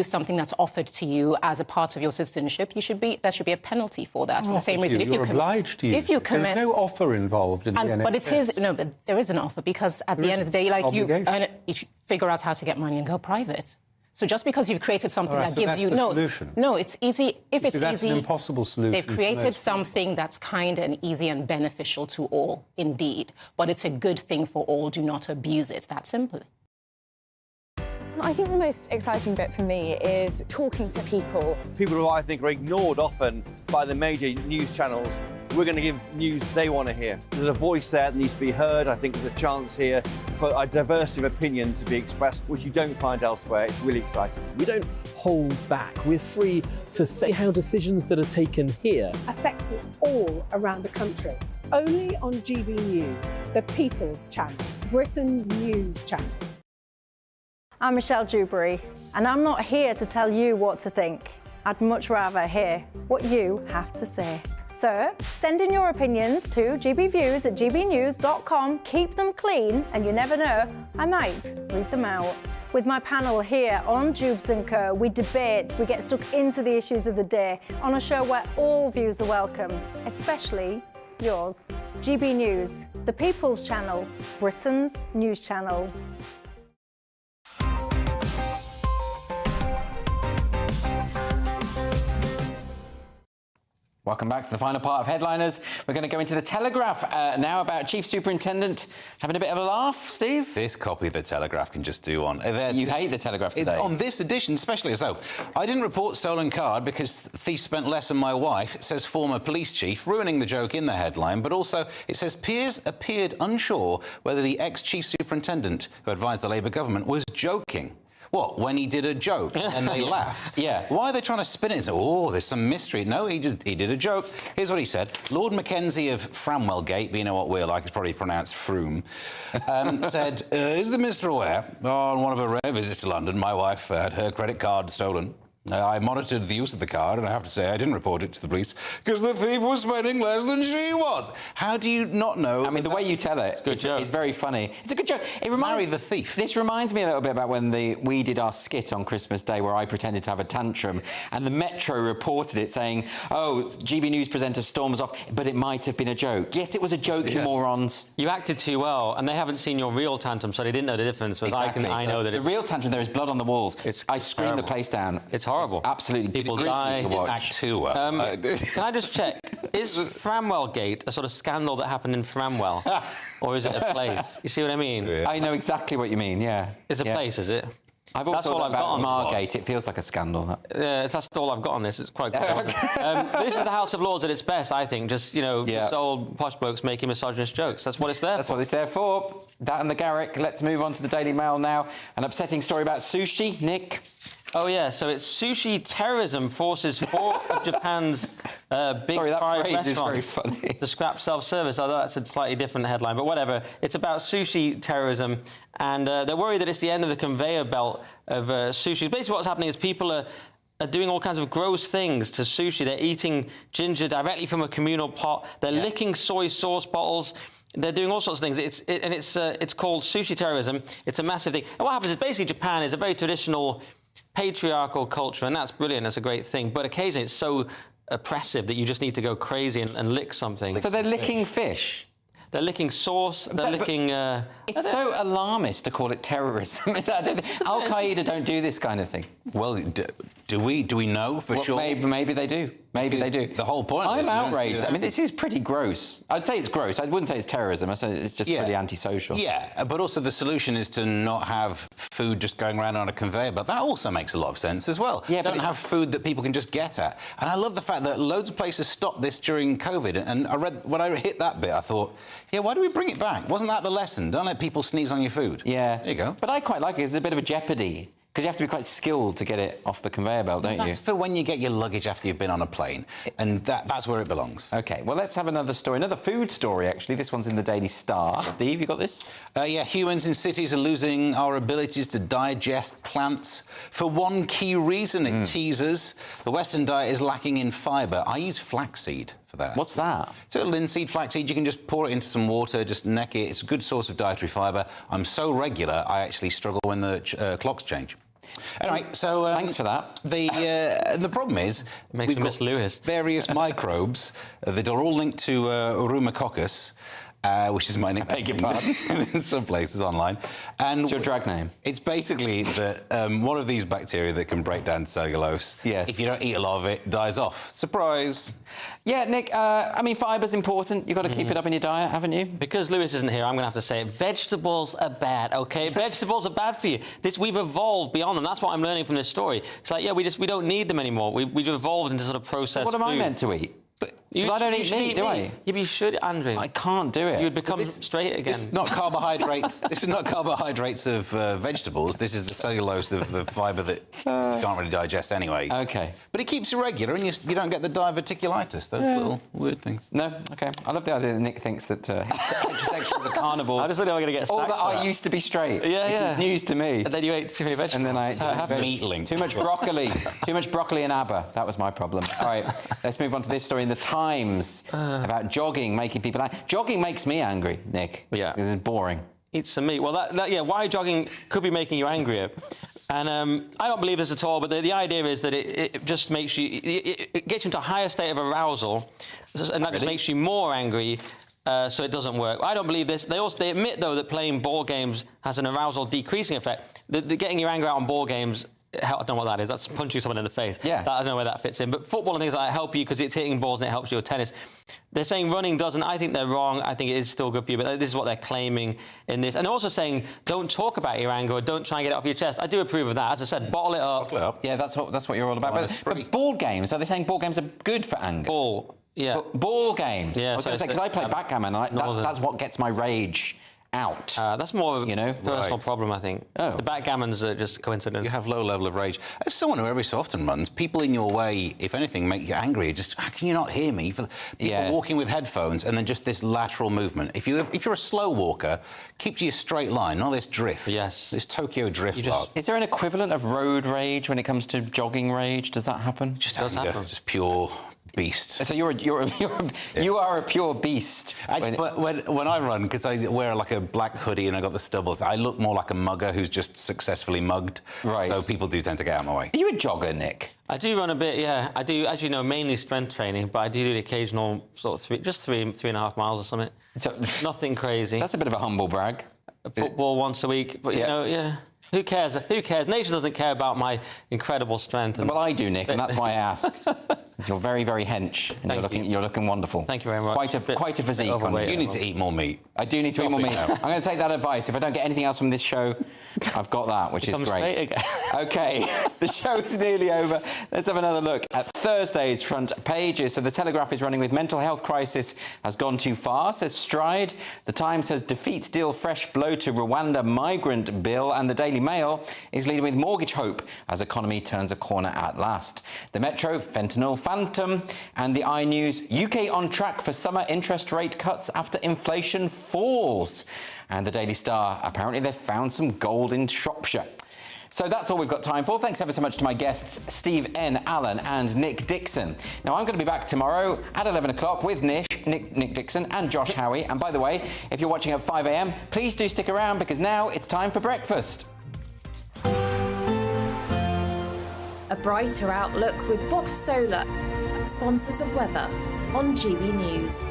something that's offered to you as a part of your citizenship, there should be a penalty for that. For the same reason, you're obliged to use it. There's no offer involved in the NHS. But there is an offer, because at the end of the day, like you figure out how to get money and go private. So just because you've created something that gives you no, it's easy. If it's that's easy, an impossible solution. They've created something that's kind and easy and beneficial to all, indeed. But it's a good thing for all. Do not abuse it. That simple. I think the most exciting bit for me is talking to people. People who I think are ignored often by the major news channels. We're going to give news they want to hear. There's a voice there that needs to be heard. I think there's a chance here for a diversity of opinion to be expressed, which you don't find elsewhere. It's really exciting. We don't hold back. We're free to say how decisions that are taken here affect us all around the country. Only on GB News, the People's Channel, Britain's news channel. I'm Michelle Dewberry, and I'm not here to tell you what to think. I'd much rather hear what you have to say. So send in your opinions to gbviews@gbnews.com. Keep them clean, and you never know, I might read them out. With my panel here on Jubes & Co, we debate, we get stuck into the issues of the day on a show where all views are welcome, especially yours. GB News, the People's Channel, Britain's news channel. Welcome back to the final part of Headliners. We're going to go into the Telegraph now about Chief Superintendent having a bit of a laugh, Steve? This copy of the Telegraph can just do on. You hate the Telegraph today. On this edition, especially so. I didn't report stolen card because thief spent less than my wife, says former police chief, ruining the joke in the headline. But also, it says peers appeared unsure whether the ex-chief superintendent who advised the Labour government was joking. What, when he did a joke and they laughed? Yeah. Why are they trying to spin it and say, oh, there's some mystery? No, he did a joke. Here's what he said. Lord Mackenzie of Framwell-gate, but you know what we're like, it's probably pronounced Froome, said, is the minister aware? On one of her rare visits to London, my wife had her credit card stolen. I monitored the use of the card, and I have to say I didn't report it to the police because the thief was spending less than she was. How do you not know? I mean, the way you tell it, it's very funny. It's a good joke. Marry the thief. This reminds me a little bit about when we did our skit on Christmas Day where I pretended to have a tantrum, and the Metro reported it saying, oh, GB News presenter storms off, but it might have been a joke. Yes, it was a joke, you morons. You acted too well, and they haven't seen your real tantrum, so they didn't know the difference. Exactly. I know that the real tantrum, there is blood on the walls. I screamed the place down. It's horrible. It's absolutely people die. To watch. Act too well. Can I just check? Is Framwell-gate a sort of scandal that happened in Framwell, or is it a place? You see what I mean? Yeah. I know exactly what you mean. Yeah, it's a place, is it? I've also thought about Margate. It feels like a scandal. Yeah, that's all I've got on this. It's quite good. This is the House of Lords at its best, I think. Just, just old posh blokes making misogynist jokes. That's what it's there for. That's what it's there for. That and the Garrick. Let's move on to the Daily Mail now. An upsetting story about sushi. Nick? Oh, yeah, so it's sushi terrorism forces 4 of Japan's big five restaurants to scrap self-service, although that's a slightly different headline, but whatever. It's about sushi terrorism, and they're worried that it's the end of the conveyor belt of sushi. Basically what's happening is people are doing all kinds of gross things to sushi. They're eating ginger directly from a communal pot. They're licking soy sauce bottles. They're doing all sorts of things. It's called sushi terrorism. It's a massive thing. And what happens is basically Japan is a very traditional patriarchal culture, and that's brilliant, that's a great thing, but occasionally it's so oppressive that you just need to go crazy and lick something. So they're licking fish? They're licking sauce, they're licking... it's so alarmist to call it terrorism. Al-Qaeda don't do this kind of thing. Well, do we know for sure? Maybe they do. Maybe they do. The whole point. I'm outraged. I mean, this is pretty gross. I'd say it's gross. I wouldn't say it's terrorism. I'd say it's just pretty antisocial. Yeah, but also the solution is to not have food just going around on a conveyor belt. That also makes a lot of sense as well. Yeah, don't have food that people can just get at. And I love the fact that loads of places stopped this during COVID. And I read, when I hit that bit, I thought, yeah, why do we bring it back? Wasn't that the lesson? Don't let people sneeze on your food. Yeah. There you go. But I quite like it. It's a bit of a jeopardy. Because you have to be quite skilled to get it off the conveyor belt, don't you? That's for when you get your luggage after you've been on a plane. And that's where it belongs. OK, well, let's have another story. Another food story, actually. This one's in the Daily Star. Steve, you got this? Yeah, humans in cities are losing our abilities to digest plants for one key reason, it teases. The Western diet is lacking in fibre. I use flaxseed for that. What's that? So linseed, flaxseed, you can just pour it into some water, just neck it. It's a good source of dietary fibre. I'm so regular, I actually struggle when the clocks change. Anyway, so thanks for that. The problem is we've got Lewis. Various microbes that are all linked to Rhumacoccus, which is my nickname. Beg your pardon. In some places online. And it's your drag name. It's basically that one of these bacteria that can break down cellulose. Yes. If you don't eat a lot of it, dies off. Surprise. Yeah, Nick. I mean, fibre's important. You've got to keep it up in your diet, haven't you? Because Lewis isn't here, I'm going to have to say it. Vegetables are bad, OK? Vegetables are bad for you. We've evolved beyond them. That's what I'm learning from this story. It's like, yeah, we don't need them anymore. We've evolved into sort of processed What am I food. meant to eat? I don't eat meat, do I? Yeah, but you should, Andrew. I can't do it. You would become straight again. This is not carbohydrates. This is not carbohydrates of vegetables. This is the cellulose of the fibre that you can't really digest anyway. OK. But it keeps you regular, and you don't get the diverticulitis. Those little weird things. No. OK. I love the idea that Nick thinks that heterosexuals are carnivores. I just wonder how I'm going to get Or sacked that I used to be straight. Yeah, which is news to me. And then you ate too many vegetables. And then I ate meat link. Too much broccoli. Too much broccoli and ABBA. That was my problem. All right. Let's move on to this story in the Times. About jogging making people angry. Jogging makes me angry, Nick. Yeah. It's boring. Eat some meat. Well, yeah, why jogging could be making you angrier. And I don't believe this at all, but the idea is that it just makes you... It gets you into a higher state of arousal, and that just makes you more angry, so it doesn't work. I don't believe this. They admit, though, that playing ball games has an arousal decreasing effect. Getting your anger out on ball games... I don't know what that is. That's punching someone in the face. Yeah. I don't know where that fits in. But football and things like that help you because it's hitting balls and it helps you with tennis. They're saying running doesn't. I think they're wrong. I think it is still good for you. But this is what they're claiming in this. And they're also saying don't talk about your anger or don't try and get it off your chest. I do approve of that. As I said, bottle it up. Bottle it up. Yeah, that's what you're all about. But ball games, are they saying ball games are good for anger? Yeah. Ball games. Yeah, I was going to say, because I play backgammon, and that's what gets my rage out. That's more of a personal problem, I think. Oh. The backgammon's just a coincidence. You have low level of rage. As someone who every so often runs, people in your way, if anything, make you angry. Just, how can you not hear me? For people walking with headphones and then just this lateral movement. If you're a slow walker, keep to your straight line, not this drift. Yes. This Tokyo drift. Is there an equivalent of road rage when it comes to jogging rage? Does that happen? Just anger. Just pure beast. So you are a pure beast. Actually, but when I run, because I wear like a black hoodie and I got the stubble, I look more like a mugger who's just successfully mugged. Right. So people do tend to get out of my way. Are you a jogger, Nick? I do run a bit, yeah. I do, as you know, mainly strength training, but I do the occasional sort of three and a half miles or something. So, nothing crazy. That's a bit of a humble brag. Football once a week, but you know, yeah. Who cares? Who cares? Nature doesn't care about my incredible strength. Well, I do, Nick, and that's why I asked. You're very, very hench, and you're looking wonderful. Thank you very much. Quite a physique. You need to eat more meat. I do need to eat more meat. I'm going to take that advice. If I don't get anything else from this show, I've got that, which is great. OK, the show is nearly over. Let's have another look at Thursday's front pages. So the Telegraph is running with mental health crisis has gone too far, says Stride. The Times says defeats deal fresh blow to Rwanda migrant bill. And the Daily Mail is leading with mortgage hope as economy turns a corner at last. The Metro, fentanyl phantom. And the iNews, UK on track for summer interest rate cuts after inflation falls. And the Daily Star, apparently they've found some gold in Shropshire. So that's all we've got time for. Thanks ever so much to my guests, Steve N. Allen and Nick Dixon. Now, I'm going to be back tomorrow at 11 o'clock with Nick Dixon and Josh Howie. And by the way, if you're watching at 5 a.m, please do stick around because now it's time for breakfast. A brighter outlook with Box Solar, sponsors of weather on GB News.